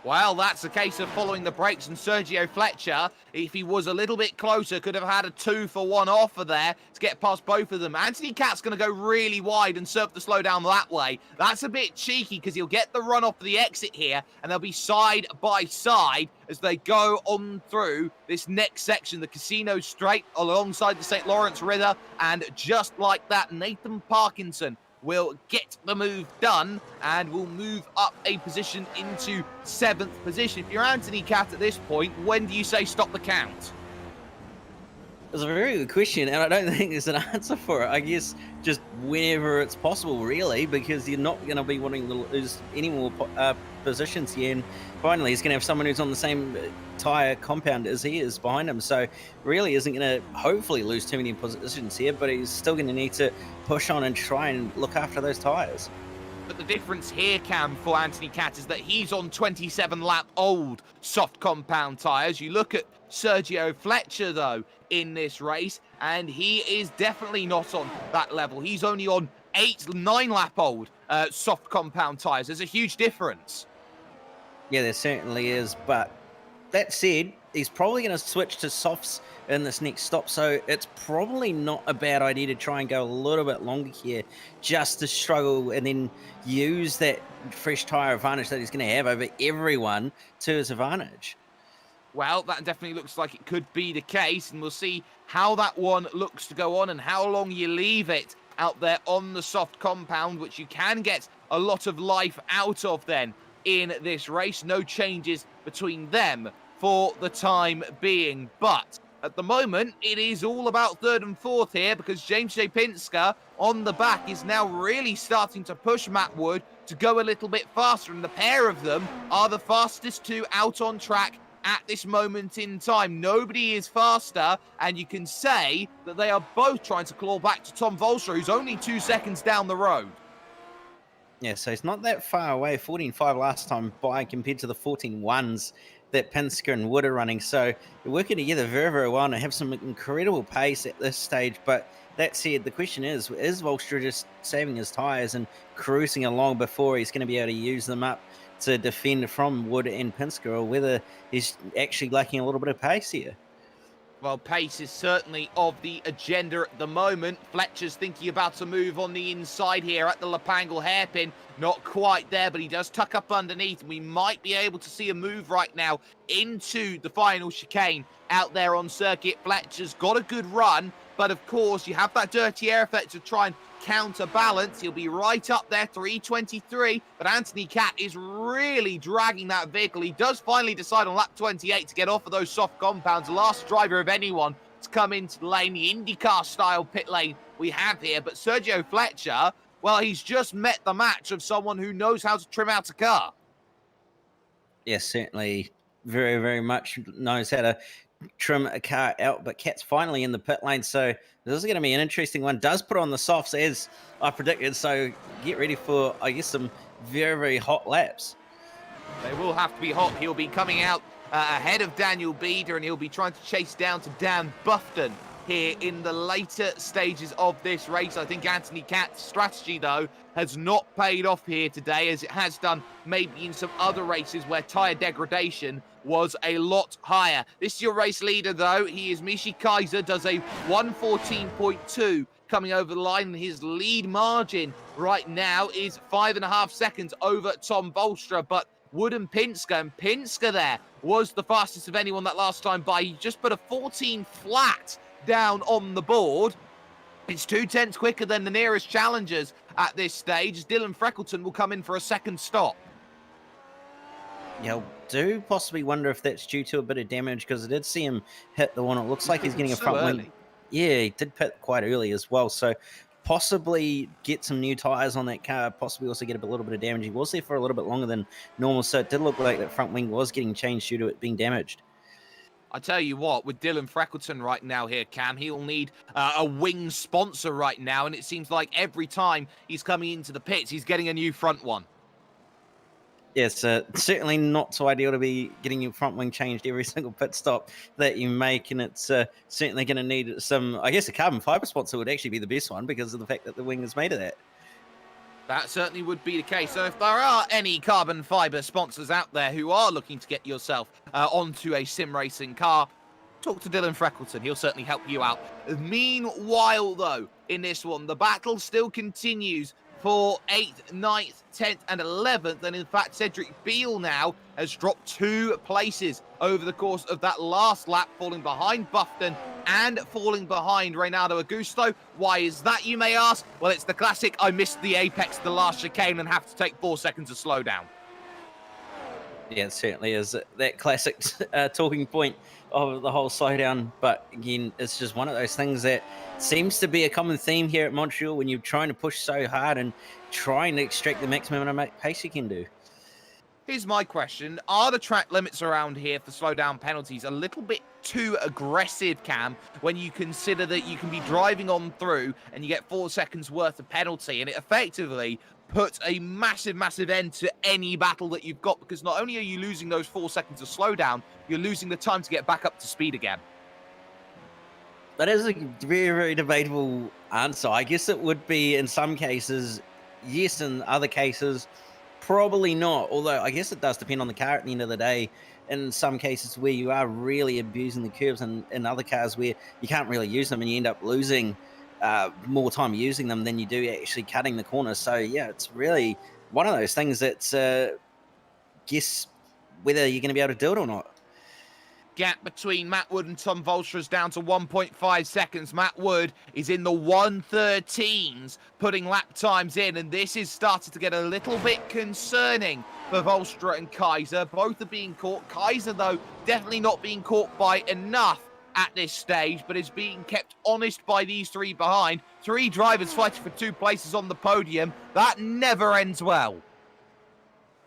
Well, that's the case of following the brakes, and Sergio Fletcher, if he was a little bit closer, could have had a 2-for-1 offer there to get past both of them. Anthony Catt's going to go really wide and surf the slowdown that way. That's a bit cheeky because he'll get the run off the exit here, and they'll be side by side as they go on through this next section, the Casino Straight alongside the St. Lawrence River, and just like that, Nathan Parkinson will get the move done and will move up a position into 7th position. If you're Anthony Catt at this point, when do you say stop the count? It's a very good question, and I don't think there's an answer for it. I guess just whenever it's possible, really, because you're not going to be wanting to lose any more positions here. And finally, he's going to have someone who's on the same tyre compound as he is behind him. So really isn't going to hopefully lose too many positions here, but he's still going to need to push on and try and look after those tyres. But the difference here, Cam, for Anthony Catt is that he's on 27-lap old soft compound tyres. You look at Sergio Fletcher, though, in this race, and he is definitely not on that level. He's only on 9-lap old soft compound tyres. There's a huge difference. Yeah, there certainly is, but that said, he's probably going to switch to softs in this next stop, so it's probably not a bad idea to try and go a little bit longer here just to struggle and then use that fresh tyre advantage that he's going to have over everyone to his advantage. Well, that definitely looks like it could be the case, and we'll see how that one looks to go on and how long you leave it out there on the soft compound, which you can get a lot of life out of then in this race. No changes between them for the time being, but At the moment, it is all about third and fourth here because James J. Pinsker on the back is now really starting to push Matt Wood to go a little bit faster, and the pair of them are the fastest two out on track at this moment in time. Nobody is faster, and you can say that they are both trying to claw back to Tom Volstra, who's only 2 seconds down the road. Yeah, so it's not that far away. 14.5 last time by compared to the 14.1s that Pinsker and Wood are running. So they're working together very, very well and they have some incredible pace at this stage. But that said, the question is Volstra just saving his tyres and cruising along before he's going to be able to use them up to defend from Wood and Pinsker, or whether he's actually lacking a little bit of pace here? Well, pace is certainly of the agenda at the moment. Fletcher's thinking about a move on the inside here at the Lapangle hairpin. Not quite there, but he does tuck up underneath. We might be able to see a move right now into the final chicane out there on circuit. Fletcher's got a good run, but of course you have that dirty air effect to try and counterbalance. He'll be right up there, 323, but Anthony Catt is really dragging that vehicle. He does finally decide on lap 28 to get off of those soft compounds. Last driver of anyone to come into the lane, the IndyCar style pit lane we have here. But Sergio Fletcher, well, he's just met the match of someone who knows how to trim out a car. Yes, certainly very, very much knows how to trim a car out, but Cat's finally in the pit lane, so this is going to be an interesting one. Does put on the softs as I predicted, so get ready for, I guess, some very, very hot laps. They will have to be hot. He'll be coming out ahead of Daniel Bieder, and he'll be trying to chase down to Dan Buffton here in the later stages of this race. I think Anthony Catt's strategy, though, has not paid off here today, as it has done maybe in some other races where tyre degradation was a lot higher. This is your race leader, though. He is Michi Kaiser, does a 1:14.2 coming over the line. His lead margin right now is 5.5 seconds over Tom Volstra, but Wood and Pinsker there was the fastest of anyone that last time by. He just put a 14 flat down on the board. It's 2/10 quicker than the nearest challengers at this stage. Dylan Freckleton will come in for a second stop. Yeah, I do possibly wonder if that's due to a bit of damage, because I did see him hit the one. It looks like he's getting a front wing. Yeah, he did pit quite early as well. So possibly get some new tyres on that car, possibly also get a little bit of damage. He was there for a little bit longer than normal, so it did look like that front wing was getting changed due to it being damaged. I tell you what, with Dylan Freckleton right now here, Cam, he'll need a wing sponsor right now, and it seems like every time he's coming into the pits, he's getting a new front one. Yes, certainly not so ideal to be getting your front wing changed every single pit stop that you make, and it's certainly going to need some, I guess a carbon fiber sponsor would actually be the best one because of the fact that the wing is made of that. That certainly would be the case. So if there are any carbon fiber sponsors out there who are looking to get yourself onto a sim racing car, talk to Dylan Freckleton. He'll certainly help you out. Meanwhile, though, in this one, the battle still continues for 8th, 9th, 10th, and 11th. And in fact, Cedric Beale now has dropped 2 places over the course of that last lap, falling behind Buffton and falling behind Reynaldo Augusto. Why is that, you may ask? Well, it's the classic, I missed the apex, the last chicane, and have to take 4 seconds to slow down. Yeah, it certainly is that classic talking point of the whole slowdown. But again, it's just one of those things that seems to be a common theme here at Montreal when you're trying to push so hard and trying to extract the maximum amount of pace you can do. Here's my question. Are the track limits around here for slowdown penalties a little bit too aggressive, Cam, when you consider that you can be driving on through and you get 4 seconds worth of penalty, and it effectively puts a massive, massive end to any battle that you've got, because not only are you losing those 4 seconds of slowdown, you're losing the time to get back up to speed again? That is a very, very debatable answer. I guess it would be in some cases, yes, in other cases, probably not. Although I guess it does depend on the car at the end of the day. In some cases where you are really abusing the curves, and in other cars where you can't really use them and you end up losing more time using them than you do actually cutting the corners. So yeah, it's really one of those things that's guess whether you're going to be able to do it or not. Gap between Matt Wood and Tom Volstra is down to 1.5 seconds. Matt Wood is in the 1:13s, putting lap times in, and this is starting to get a little bit concerning for Volstra and Kaiser. Both are being caught. Kaiser, though, definitely not being caught by enough at this stage, but is being kept honest by these three behind. Three drivers fighting for 2 places on the podium. That never ends well.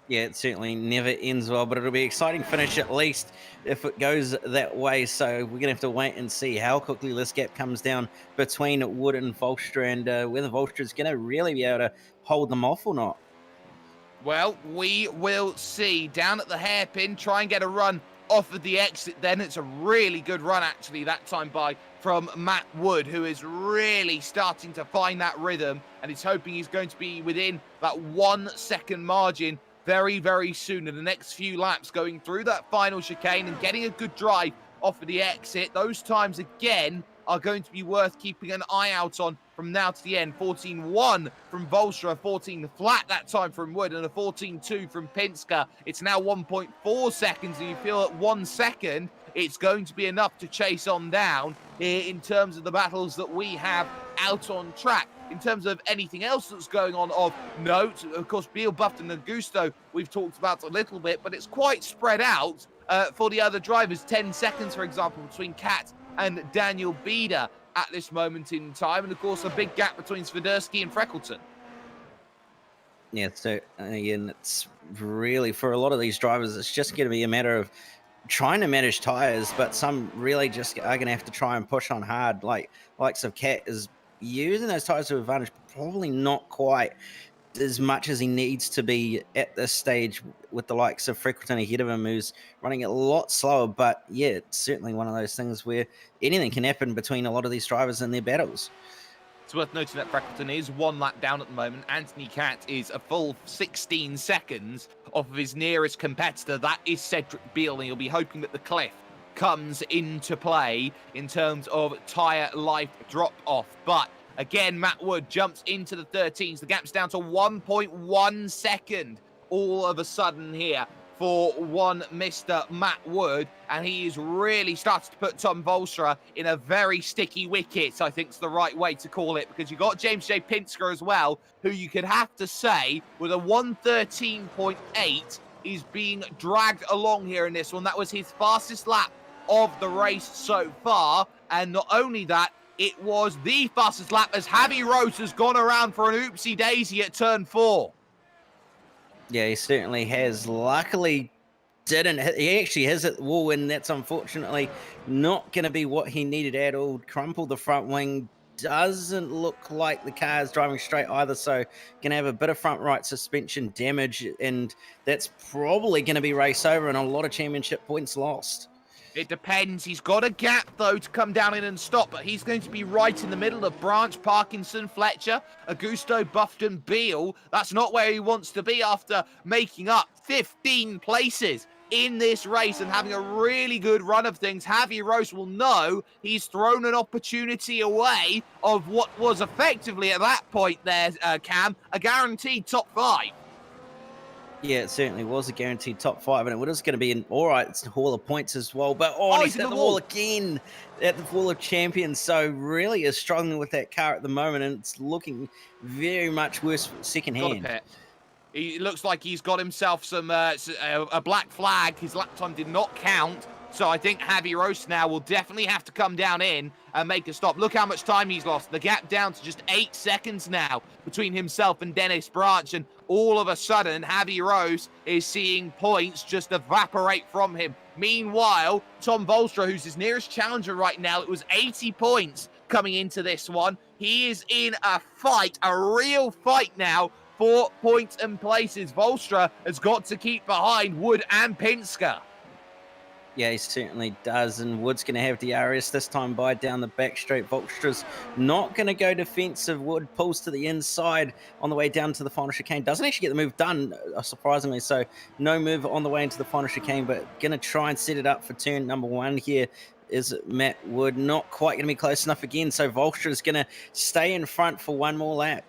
Yeah, it certainly never ends well, but it'll be an exciting finish at least if it goes that way. So we're going to have to wait and see how quickly this gap comes down between Wood and Volstra, and whether Volstra is going to really be able to hold them off or not. Well, we will see. Down at the hairpin, try and get a run off of the exit then. It's a really good run, actually, that time from Matt Wood, who is really starting to find that rhythm, and he's hoping he's going to be within that 1 second margin very, very soon in the next few laps, going through that final chicane and getting a good drive off of the exit. Those times, again, are going to be worth keeping an eye out on from now to the end. 14.1 from Volstra, 14 flat that time from Wood, and a 14.2 from Pinsker. It's now 1.4 seconds, and you feel at 1 second, it's going to be enough to chase on down in terms of the battles that we have out on track. In terms of anything else that's going on of note, of course, Beal, Buffton and Gusto we've talked about a little bit, but it's quite spread out for the other drivers. 10 seconds, for example, between Kat and Daniel Bieder at this moment in time. And, of course, a big gap between Swiderski and Freckleton. Yeah, so again, it's really, for a lot of these drivers, it's just going to be a matter of trying to manage tires, but some really just are going to have to try and push on hard. Likes of Cat is using those tires to advantage, but probably not quite as much as he needs to be at this stage, with the likes of Freckleton ahead of him, who's running a lot slower. But yeah, it's certainly one of those things where anything can happen between a lot of these drivers in their battles. It's worth noting that Freckleton is 1 lap down at the moment. Anthony Cat is a full 16 seconds off of his nearest competitor. That is Cedric Beal, and you'll be hoping that the cliff comes into play in terms of tyre life drop-off. But again, Matt Wood jumps into the 13s. The gap's down to 1.1 second all of a sudden here for one Mr. Matt Wood, and he is really starting to put Tom Volstra in a very sticky wicket, I think is the right way to call it, because you've got James J. Pinsker as well, who you could have to say, with a 113.8, is being dragged along here in this one. That was his fastest lap of the race so far, and not only that, it was the fastest lap as Javi Rose has gone around for an oopsie daisy at turn 4. Yeah, he certainly has. Luckily, he actually has hit the wall, and that's unfortunately not going to be what he needed at all. Crumpled the front wing. Doesn't look like the car is driving straight either, so going to have a bit of front right suspension damage, and that's probably going to be race over and a lot of championship points lost. It depends. He's got a gap, though, to come down in and stop, but he's going to be right in the middle of Branch, Parkinson, Fletcher, Augusto, Buffton, Beal. That's not where he wants to be after making up 15 places in this race and having a really good run of things. Javi Rose will know he's thrown an opportunity away of what was effectively, at that point there, Cam, a guaranteed top 5. Yeah, it certainly was a guaranteed top 5, and it was going to be an all right haul of points as well. But he's at the wall again, at the wall of champions. So really is struggling with that car at the moment, and it's looking very much worse second hand. He looks like he's got himself some a black flag. His lap time did not count. So I think Javi Rose now will definitely have to come down in and make a stop. Look how much time he's lost. The gap down to just 8 seconds now between himself and Dennis Branch. And all of a sudden, Javi Rose is seeing points just evaporate from him. Meanwhile, Tom Volstra, who's his nearest challenger right now, it was 80 points coming into this one. He is in a fight, a real fight now for points and places. Volstra has got to keep behind Wood and Pinsker. Yeah, he certainly does, and Wood's going to have DRS this time by down the back straight. Volstra's not going to go defensive. Wood pulls to the inside on the way down to the final chicane. Doesn't actually get the move done, surprisingly, so no move on the way into the final chicane, but going to try and set it up for turn number 1 here is Matt Wood. Not quite going to be close enough again, so Volstra's going to stay in front for one more lap.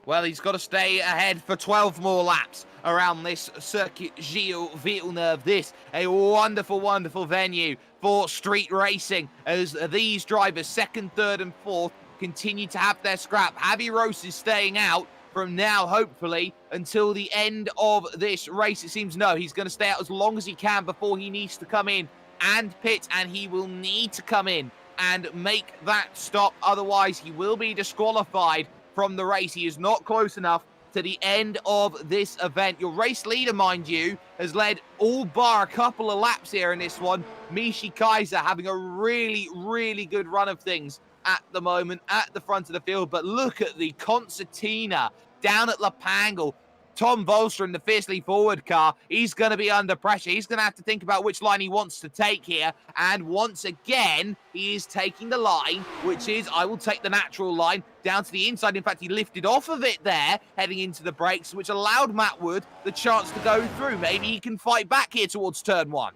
Well, he's got to stay ahead for 12 more laps around this circuit Gilles Villeneuve. This, a wonderful, wonderful venue for street racing, as these drivers, 2nd, 3rd and 4th, continue to have their scrap. Javi Rose is staying out from now, hopefully, until the end of this race. It seems no, he's going to stay out as long as he can before he needs to come in and pit, and he will need to come in and make that stop. Otherwise, he will be disqualified from the race. He is not close enough to the end of this event. Your race leader, mind you, has led all bar a couple of laps here in this one. Mishi Kaiser having a really, really good run of things at the moment at the front of the field. But look at the concertina down at La Pangle. Tom Volster in the fiercely forward car, he's going to be under pressure. He's going to have to think about which line he wants to take here. And once again, he is taking the line, which is, I will take the natural line down to the inside. In fact, he lifted off of it there, heading into the brakes, which allowed Matt Wood the chance to go through. Maybe he can fight back here towards turn one.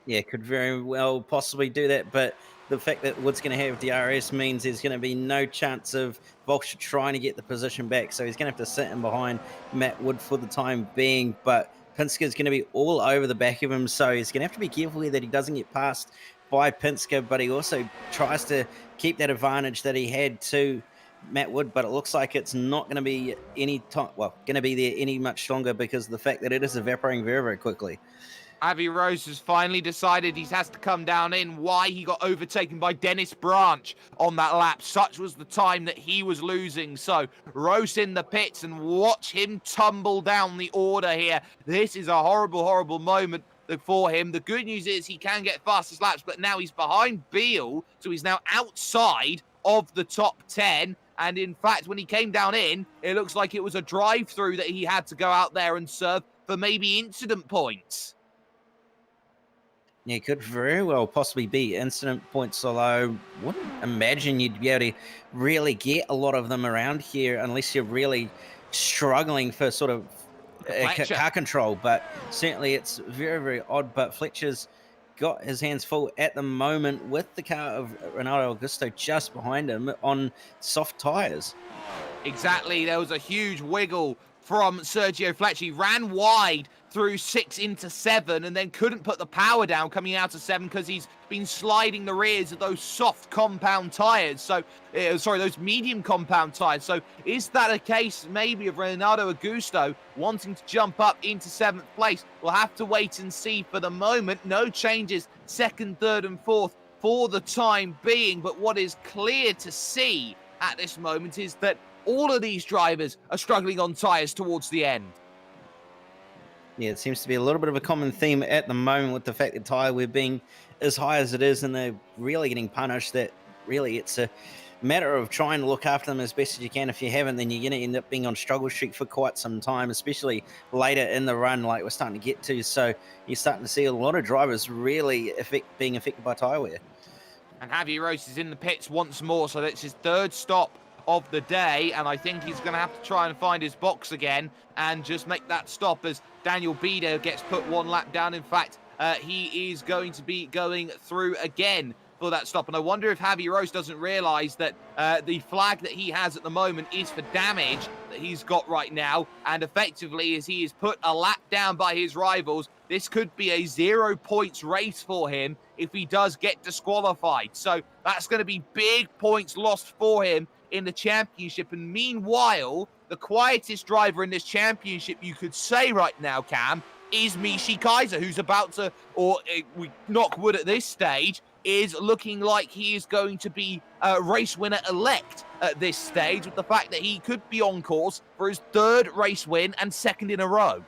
Yeah, could very well possibly do that, but the fact that Wood's going to have DRS means there's going to be no chance of Volkswagen trying to get the position back, so he's going to have to sit in behind Matt Wood for the time being, but Pinska's going to be all over the back of him, so he's going to have to be careful here that he doesn't get passed by Pinska, but he also tries to keep that advantage that he had to Matt Wood, but it looks like it's not going to be any time, well, going to be there any much longer because of the fact that it is evaporating very, very quickly. Avi Rose has finally decided he has to come down in. Why he got overtaken by Dennis Branch on that lap. Such was the time that he was losing. So Rose in the pits, and watch him tumble down the order here. This is a horrible, horrible moment for him. The good news is he can get fastest laps, but now he's behind Beale, so he's now outside of the top 10. And in fact, when he came down in, it looks like it was a drive-through that he had to go out there and serve for maybe incident points. Yeah, it could very well possibly be incident points, although I wouldn't imagine you'd be able to really get a lot of them around here unless you're really struggling for sort of car control. But certainly it's very, very odd. But Fletcher's got his hands full at the moment with the car of Ronaldo Augusto just behind him on soft tyres. Exactly. There was a huge wiggle from Sergio Fletcher. He ran wide through 6 into 7 and then couldn't put the power down coming out of 7 because he's been sliding the rears of those soft compound tyres. So, those medium compound tyres. So is that a case maybe of Ronaldo Augusto wanting to jump up into 7th place? We'll have to wait and see. For the moment, no changes 2nd, 3rd and 4th for the time being. But what is clear to see at this moment is that all of these drivers are struggling on tyres towards the end. Yeah, it seems to be a little bit of a common theme at the moment with the fact that tyre wear being as high as it is and they're really getting punished, that really it's a matter of trying to look after them as best as you can. If you haven't, then you're going to end up being on struggle streak for quite some time, especially later in the run like we're starting to get to. So you're starting to see a lot of drivers really being affected by tyre wear. And Javier Rose is in the pits once more, so that's his 3rd stop of the day, and I think he's going to have to try and find his box again and just make that stop as Daniel Bieder gets put 1 lap down. In fact, he is going to be going through again for that stop, and I wonder if Javier Rose doesn't realise that the flag that he has at the moment is for damage that he's got right now, and effectively as he is put a lap down by his rivals, this could be a 0 points race for him if he does get disqualified. So that's going to be big points lost for him in the championship. And meanwhile, the quietest driver in this championship, you could say right now, Cam, is Mishi Kaiser, who's about to, or we knock wood at this stage, is looking like he is going to be a race winner elect at this stage, with the fact that he could be on course for his 3rd race win and 2nd in a row.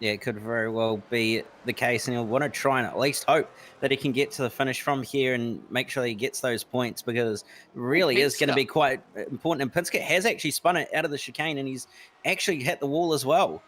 Yeah, it could very well be the case, and he'll want to try and at least hope that he can get to the finish from here and make sure he gets those points, because it really is going to be quite important. And Pinska has actually spun it out of the chicane, and he's actually hit the wall as well.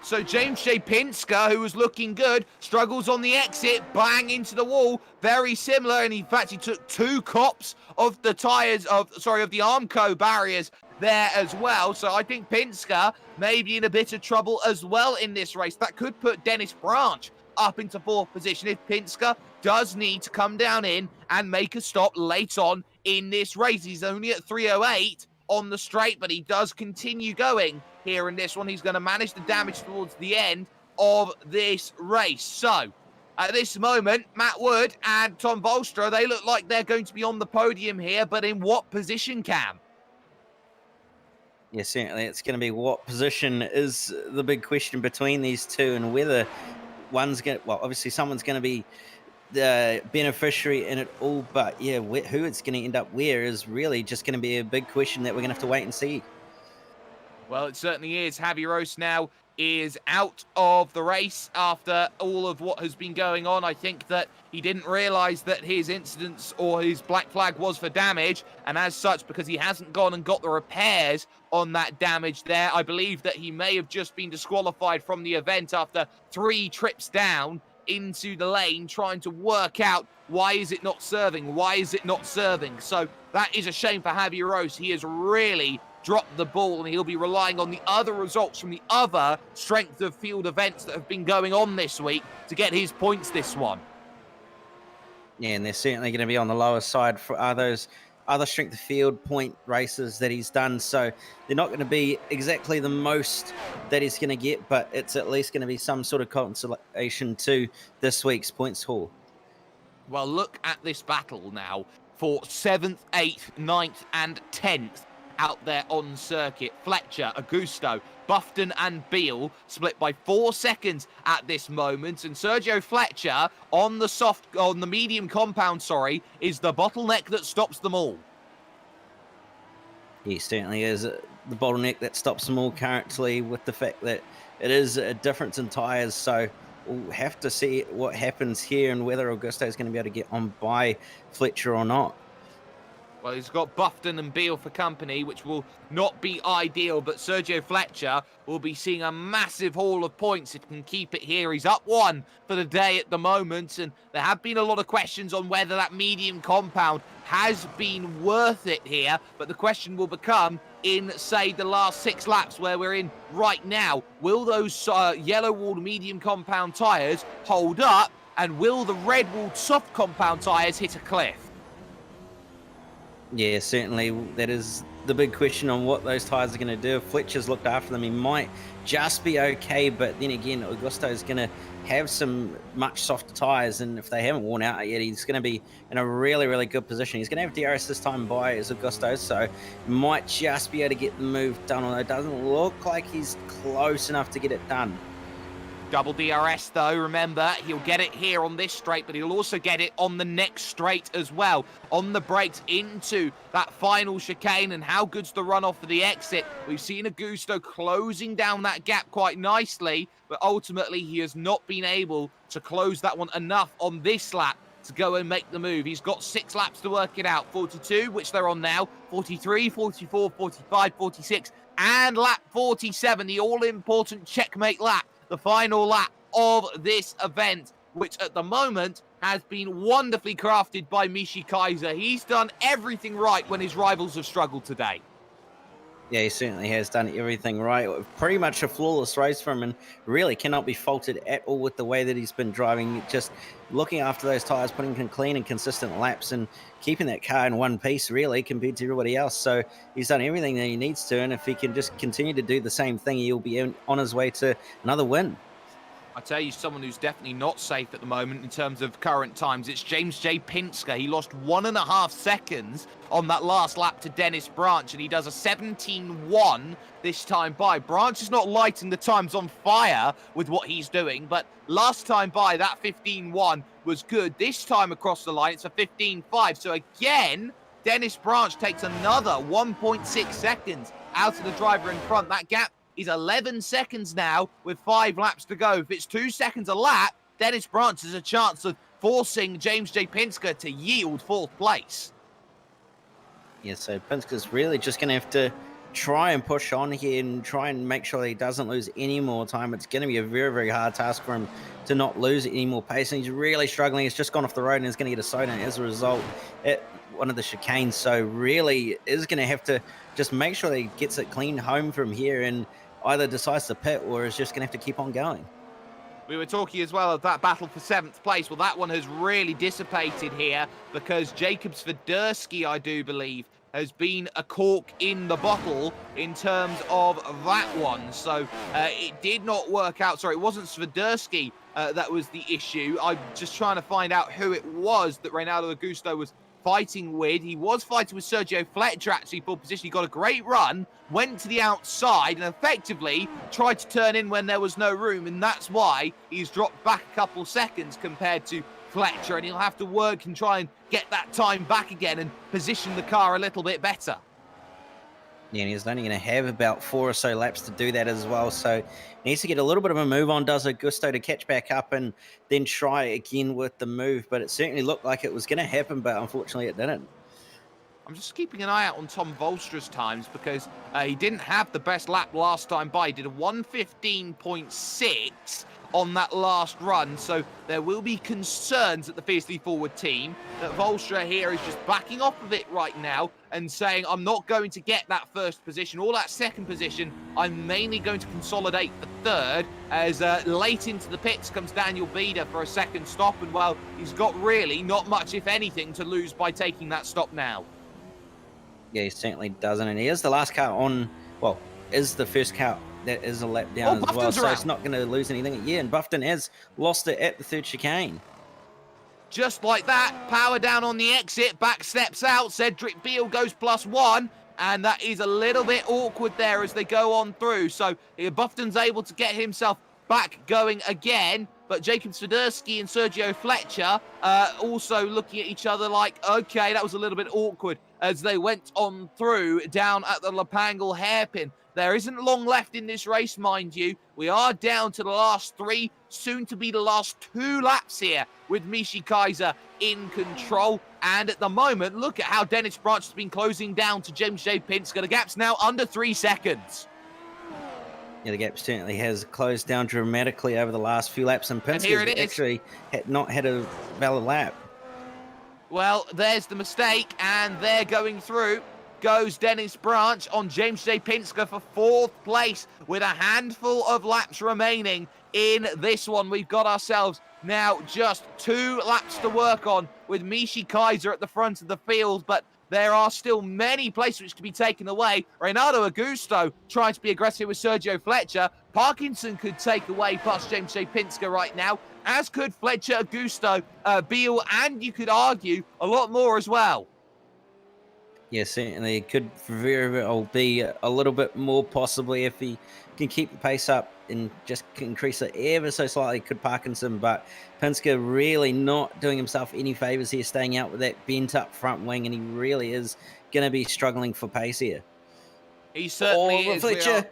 So James J. Pinska, who was looking good, struggles on the exit, bang into the wall. Very similar, and in fact, he took 2 cops of the tyres of the Armco barriers there as well. So I think Pinska may be in a bit of trouble as well in this race. That could put Dennis Branch up into 4th position if Pinska does need to come down in and make a stop late on in this race. He's only at 3:08 on the straight, but he does continue going here in this one. He's going to manage the damage towards the end of this race. So at this moment, Matt Wood and Tom Volstra, they look like they're going to be on the podium here, but in what position, Cam? Yeah, certainly it's going to be what position is the big question between these two, and whether well, obviously someone's going to be the beneficiary in it all, but yeah, who it's going to end up where is really just going to be a big question that we're going to have to wait and see. Well, it certainly is. Javi Rose now is out of the race after all of what has been going on. I think that he didn't realise that his incidents or his black flag was for damage, and as such, because he hasn't gone and got the repairs on that damage there, I believe that he may have just been disqualified from the event after 3 trips down into the lane trying to work out why is it not serving, why is it not serving. So that is a shame for Javi Rose. He has really dropped the ball, and he'll be relying on the other results from the other strength of field events that have been going on this week to get his points this one. Yeah, and they're certainly going to be on the lower side for those other strength of field point races that he's done. So they're not going to be exactly the most that he's going to get, but it's at least going to be some sort of consolation to this week's points haul. Well, look at this battle now for 7th, 8th, 9th and 10th out there on circuit. Fletcher, Augusto, Buffton and Beale split by 4 seconds at this moment, and Sergio Fletcher on the medium compound, is the bottleneck that stops them all. He certainly is the bottleneck that stops them all currently, with the fact that it is a difference in tyres. So we'll have to see what happens here and whether Augusto is going to be able to get on by Fletcher or not. Well, he's got Buffton and Beale for company, which will not be ideal, but Sergio Fletcher will be seeing a massive haul of points if he can keep it here. He's up 1 for the day at the moment, and there have been a lot of questions on whether that medium compound has been worth it here, but the question will become in, say, the last 6 laps where we're in right now, will those yellow-walled medium compound tyres hold up, and will the red-walled soft compound tyres hit a cliff? Yeah, certainly that is the big question on what those tyres are going to do. If Fletcher's looked after them, he might just be okay, but then again, Augusto is going to have some much softer tyres, and if they haven't worn out yet, he's going to be in a really, really good position. He's going to have DRS this time by as Augusto, so might just be able to get the move done, although it doesn't look like he's close enough to get it done. Double DRS though, remember, he'll get it here on this straight, but he'll also get it on the next straight as well. On the brakes into that final chicane, and how good's the runoff for the exit? We've seen Augusto closing down that gap quite nicely, but ultimately he has not been able to close that one enough on this lap to go and make the move. He's got 6 laps to work it out. 42, which they're on now, 43, 44, 45, 46, and lap 47, the all-important checkmate lap. The final lap of this event, which at the moment has been wonderfully crafted by Michi Kaiser. He's done everything right when his rivals have struggled today. Yeah, he certainly has done everything right. Pretty much a flawless race for him, and really cannot be faulted at all with the way that he's been driving. Just looking after those tyres, putting clean and consistent laps, and keeping that car in one piece, really, compared to everybody else. So he's done everything that he needs to, and if he can just continue to do the same thing, he'll be on his way to another win. I tell you, someone who's definitely not safe at the moment in terms of current times, it's James J. Pinsker. He lost 1.5 seconds on that last lap to Dennis Branch, and he does a 17-1 this time by. Branch is not lighting the times on fire with what he's doing, but last time by, that 15-1 was good. This time across the line, it's a 15-5. So again, Dennis Branch takes another 1.6 seconds out of the driver in front. That gap is 11 seconds now with 5 laps to go. If it's 2 seconds a lap, Dennis Branch has a chance of forcing James J. Pinsker to yield 4th place. Yeah, so Pinsker's really just going to have to try and push on here and try and make sure that he doesn't lose any more time. It's going to be a very, very hard task for him to not lose any more pace, and he's really struggling. He's just gone off the road and is going to get a slowdown as a result at one of the chicanes. So really is going to have to just make sure that he gets it clean home from here and either decides to pit or is just going to have to keep on going. We were talking as well of that battle for 7th place. Well, that one has really dissipated here because Jacob Swiderski, I do believe, has been a cork in the bottle in terms of that one. So it did not work out. Sorry, it wasn't Swiderski that was the issue. I'm just trying to find out who it was that Reynaldo Augusto was fighting with. He was fighting with Sergio Fletcher, actually, for position. He got a great run, went to the outside, and effectively tried to turn in when there was no room, and that's why he's dropped back a couple seconds compared to Fletcher, and he'll have to work and try and get that time back again and position the car a little bit better. Yeah, and he's only going to have about 4 or so laps to do that as well. So he needs to get a little bit of a move on, does Augusto, to catch back up and then try again with the move. But it certainly looked like it was going to happen, but unfortunately it didn't. I'm just keeping an eye out on Tom Volstra's times because he didn't have the best lap last time by. He did a 1:15.6 on that last run, so there will be concerns at the fiercely forward team that Volstra here is just backing off of it right now and saying, I'm not going to get that first position or that second position. I'm mainly going to consolidate for third, as late into the pits comes Daniel Bieder for a second stop, and well, he's got really not much, if anything, to lose by taking that stop now. Yeah, he certainly doesn't, and he is the last car on, well, is the first car that is a lap down as well, so it's not going to lose anything. Yeah, and Buffton has lost it at the third chicane. Just like that, power down on the exit, back steps out, Cedric Beale goes +1, and that is a little bit awkward there as they go on through. So Buffton's able to get himself back going again, but Jacob Swiderski and Sergio Fletcher also looking at each other like, okay, that was a little bit awkward as they went on through down at the Lepangle hairpin. There isn't long left in this race, mind you. We are down to the last 3, soon to be the last 2 laps here with Michi Kaiser in control. And at the moment, look at how Dennis Branch has been closing down to James J. Pinsker. The gap's now under 3 seconds. Yeah, the gap certainly has closed down dramatically over the last few laps, and Pinsker's actually not had a valid lap. Well, there's the mistake, and they're going through. Goes Dennis Branch on James J. Pinsker for 4th place with a handful of laps remaining in this one. We've got ourselves now just 2 laps to work on with Michi Kaiser at the front of the field, but there are still many places which can be taken away. Renato Augusto trying to be aggressive with Sergio Fletcher. Parkinson could take away past James J. Pinsker right now, as could Fletcher, Augusto, Beale, and you could argue a lot more as well. Yeah, certainly it could very well be a little bit more possibly if he can keep the pace up and just increase it ever so slightly, could Parkinson. But Pinsker really not doing himself any favors here, staying out with that bent up front wing, and he really is going to be struggling for pace here. He certainly is. Fletcher.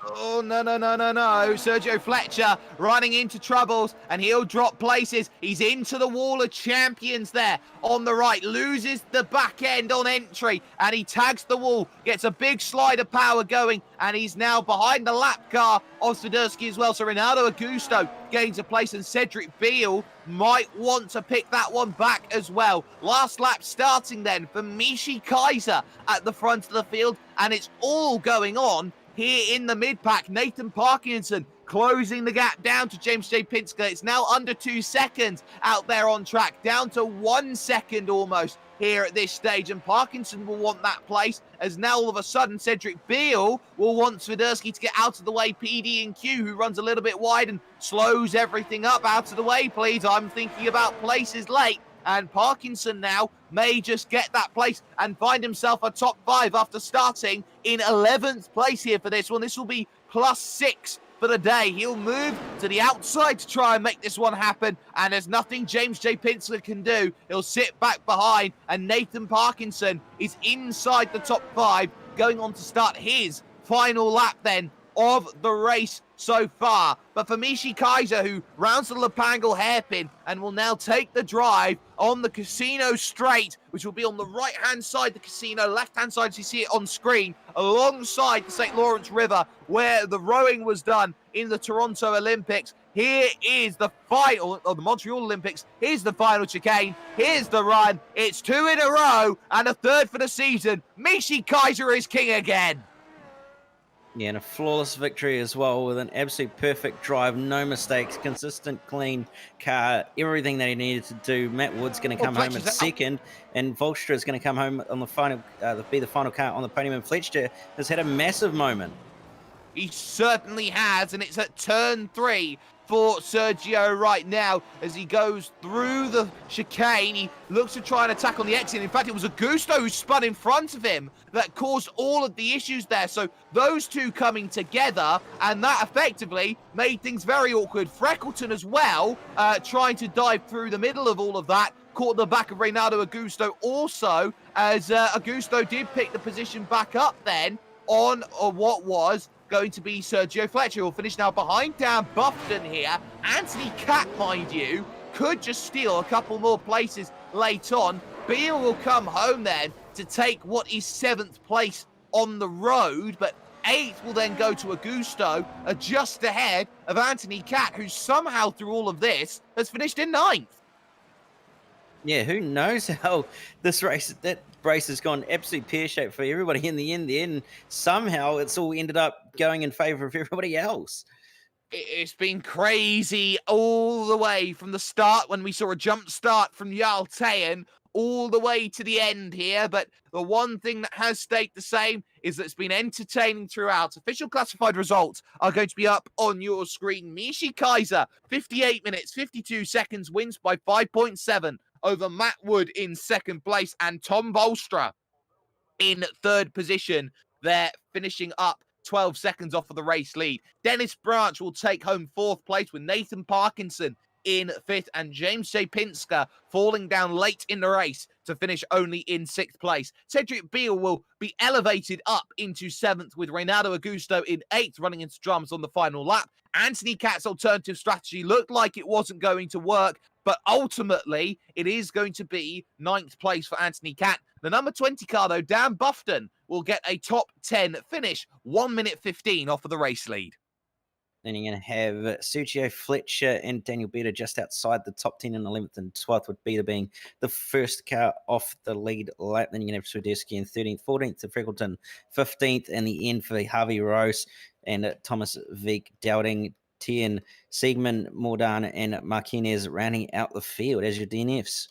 Oh, no. Sergio Fletcher running into troubles, and he'll drop places. He's into the wall of champions there on the right. Loses the back end on entry, and he tags the wall. Gets a big slide of power going, and he's now behind the lap car of Swiderski as well. So Renato Augusto gains a place, and Cedric Beale might want to pick that one back as well. Last lap starting then for Michi Kaiser at the front of the field, and it's all going on here in the mid-pack. Nathan Parkinson closing the gap down to James J. Pinsker. It's now under 2 seconds out there on track, down to 1 second almost here at this stage, and Parkinson will want that place, as now all of a sudden Cedric Beale will want Swiderski to get out of the way. PD and Q, who runs a little bit wide and slows everything up. Out of the way, please. I'm thinking about places late. And Parkinson now may just get that place and find himself a top 5 after starting in 11th place here for this one. This will be +6 for the day. He'll move to the outside to try and make this one happen, and there's nothing James J. Pinsker can do. He'll sit back behind, and Nathan Parkinson is inside the top 5, going on to start his final lap then of the race so far. But for Michi Kaiser, who rounds the Lepangle hairpin and will now take the drive on the Casino Straight, which will be on the right-hand side of the casino, left-hand side as you see it on screen, alongside the St. Lawrence River, where the rowing was done in the Toronto Olympics. Here is the final of the Montreal Olympics. Here's the final chicane. Here's the run. It's 2 in a row and a 3rd for the season. Michi Kaiser is king again. Yeah, and a flawless victory as well, with an absolute perfect drive, no mistakes, consistent, clean car, everything that he needed to do. Matt Wood's going to come home at second, and Volstra is going to come home on the final, be the final car on the podium. And Fletcher has had a massive moment. He certainly has, and it's at turn 3. for Sergio right now as he goes through the chicane. He looks to try and attack on the exit. In fact, it was Augusto who spun in front of him that caused all of the issues there. So those two coming together, and that effectively made things very awkward. Freckleton as well, trying to dive through the middle of all of that, caught the back of Reynaldo Augusto also, as Augusto did pick the position back up then on what was going to be Sergio Fletcher, who'll finish now behind Dan Buffton here. Anthony Catt, mind you, could just steal a couple more places late on. Beale will come home then to take what is 7th place on the road, but 8th will then go to Augusto, just ahead of Anthony Catt, who somehow through all of this has finished in 9th. Yeah, who knows how that race has gone absolutely pear-shaped for everybody in the end. Somehow it's all ended up going in favor of everybody else. It's been crazy all the way from the start when we saw a jump start from Yaltayan all the way to the end here. But the one thing that has stayed the same is that it's been entertaining throughout. Official classified results are going to be up on your screen. Mishi Kaiser, 58 minutes, 52 seconds, wins by 5.7 over Matt Wood in 2nd place, and Tom Bolstra in 3rd position. They're finishing up 12 seconds off of the race lead. Dennis Branch will take home 4th place with Nathan Parkinson in 5th, and James J. Pinsker falling down late in the race to finish only in 6th place. Cedric Beale will be elevated up into 7th with Reynaldo Augusto in 8th, running into drums on the final lap. Anthony Catt's alternative strategy looked like it wasn't going to work, but ultimately it is going to be 9th place for Anthony Catt. The number 20 car, though, Dan Buffton, will get a top 10 finish, 1 minute 15 off of the race lead. Then you're going to have Sergio Fletcher and Daniel Beta just outside the top 10 in 11th and 12th, with Beta being the first car off the lead lap. Then you're going to have Swiderski in 13th, 14th to Freckleton, 15th, and the end for Harvey Rose and Thomas Vick Dowding, 10, Siegmund Mordan and Martinez rounding out the field as your DNFs.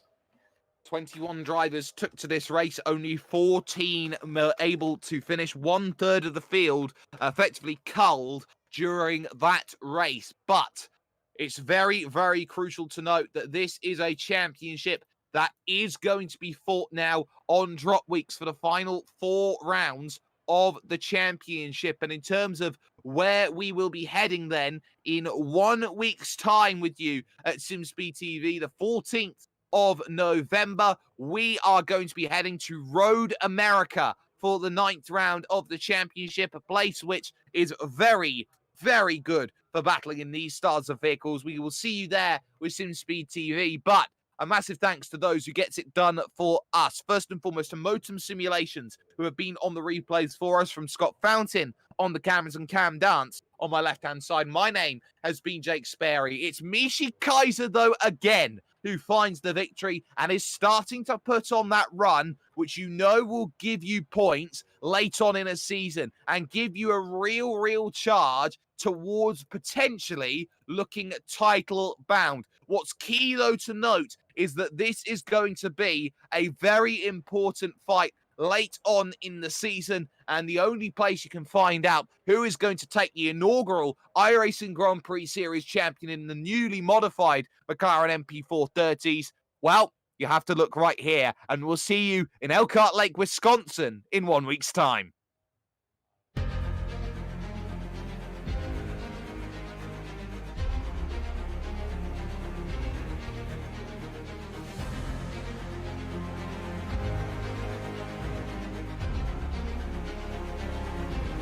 21 drivers took to this race, only 14 were able to finish. 1/3 of the field effectively culled during that race. But it's very, very crucial to note that this is a championship that is going to be fought now on drop weeks for the final 4 rounds of the championship. And in terms of where we will be heading then in 1 week's time with you at SimSpeed TV, the 14th of November, we are going to be heading to Road America for the 9th round of the championship, a place which is very, very good for battling in these styles of vehicles. We will see you there with SimSpeed TV, but a massive thanks to those who gets it done for us. First and foremost, to Motum Simulations, who have been on the replays for us, from Scott Fountain on the cameras and Cam Dance on my left-hand side. My name has been Jake Sperry. It's Mishi Kaiser, though, again, who finds the victory and is starting to put on that run, which you know will give you points late on in a season and give you a real charge towards potentially looking title bound. What's key, though, to note is that this is going to be a very important fight late on in the season, and the only place you can find out who is going to take the inaugural iRacing Grand Prix Series champion in the newly modified McLaren MP430s, well, you have to look right here, and we'll see you in Elkhart Lake, Wisconsin in 1 week's time.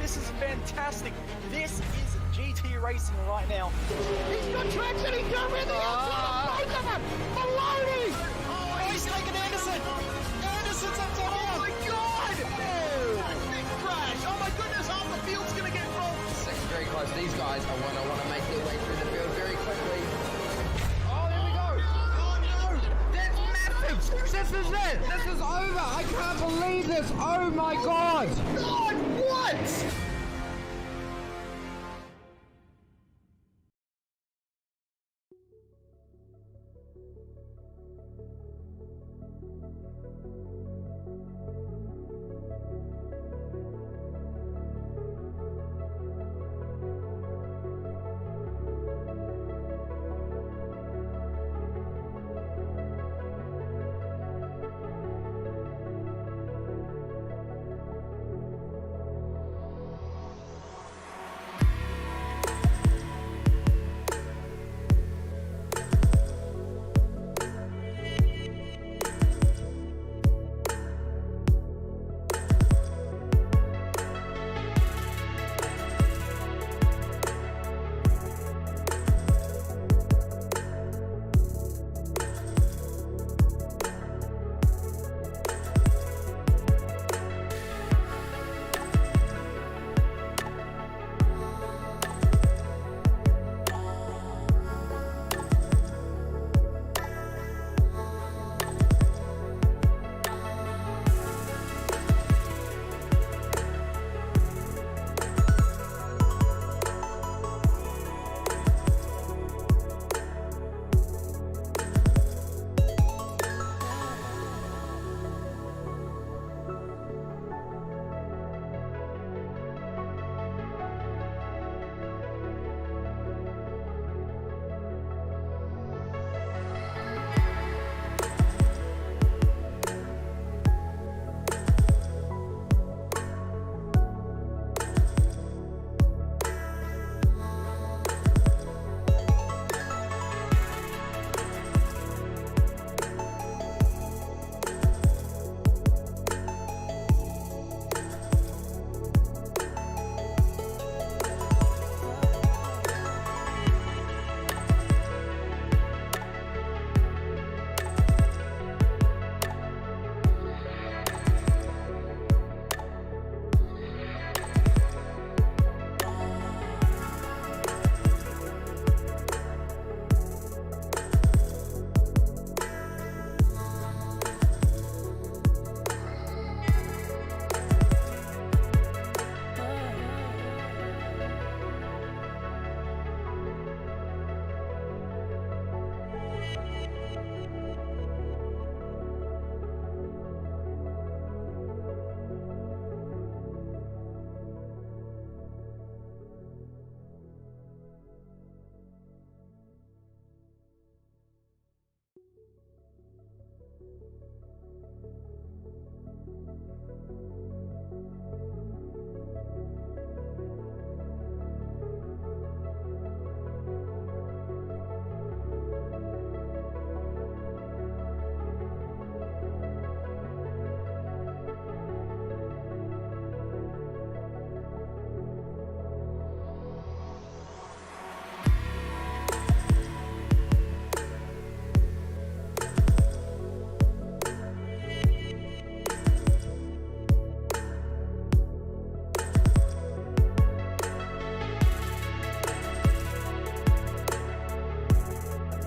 This is fantastic. This is GT racing right now. He's got traction, he's going with the outside of both of them! Maloney! Oh, he's taken Anderson. Anderson's up to Oh my god! Oh, big crash! Oh my goodness, half the field's gonna get rolled! Second very close. These guys are want to make their way through the field very quickly. Oh, there we go! Oh no! That's massive! This is it! This is over! I can't believe this! Oh my god! God, what?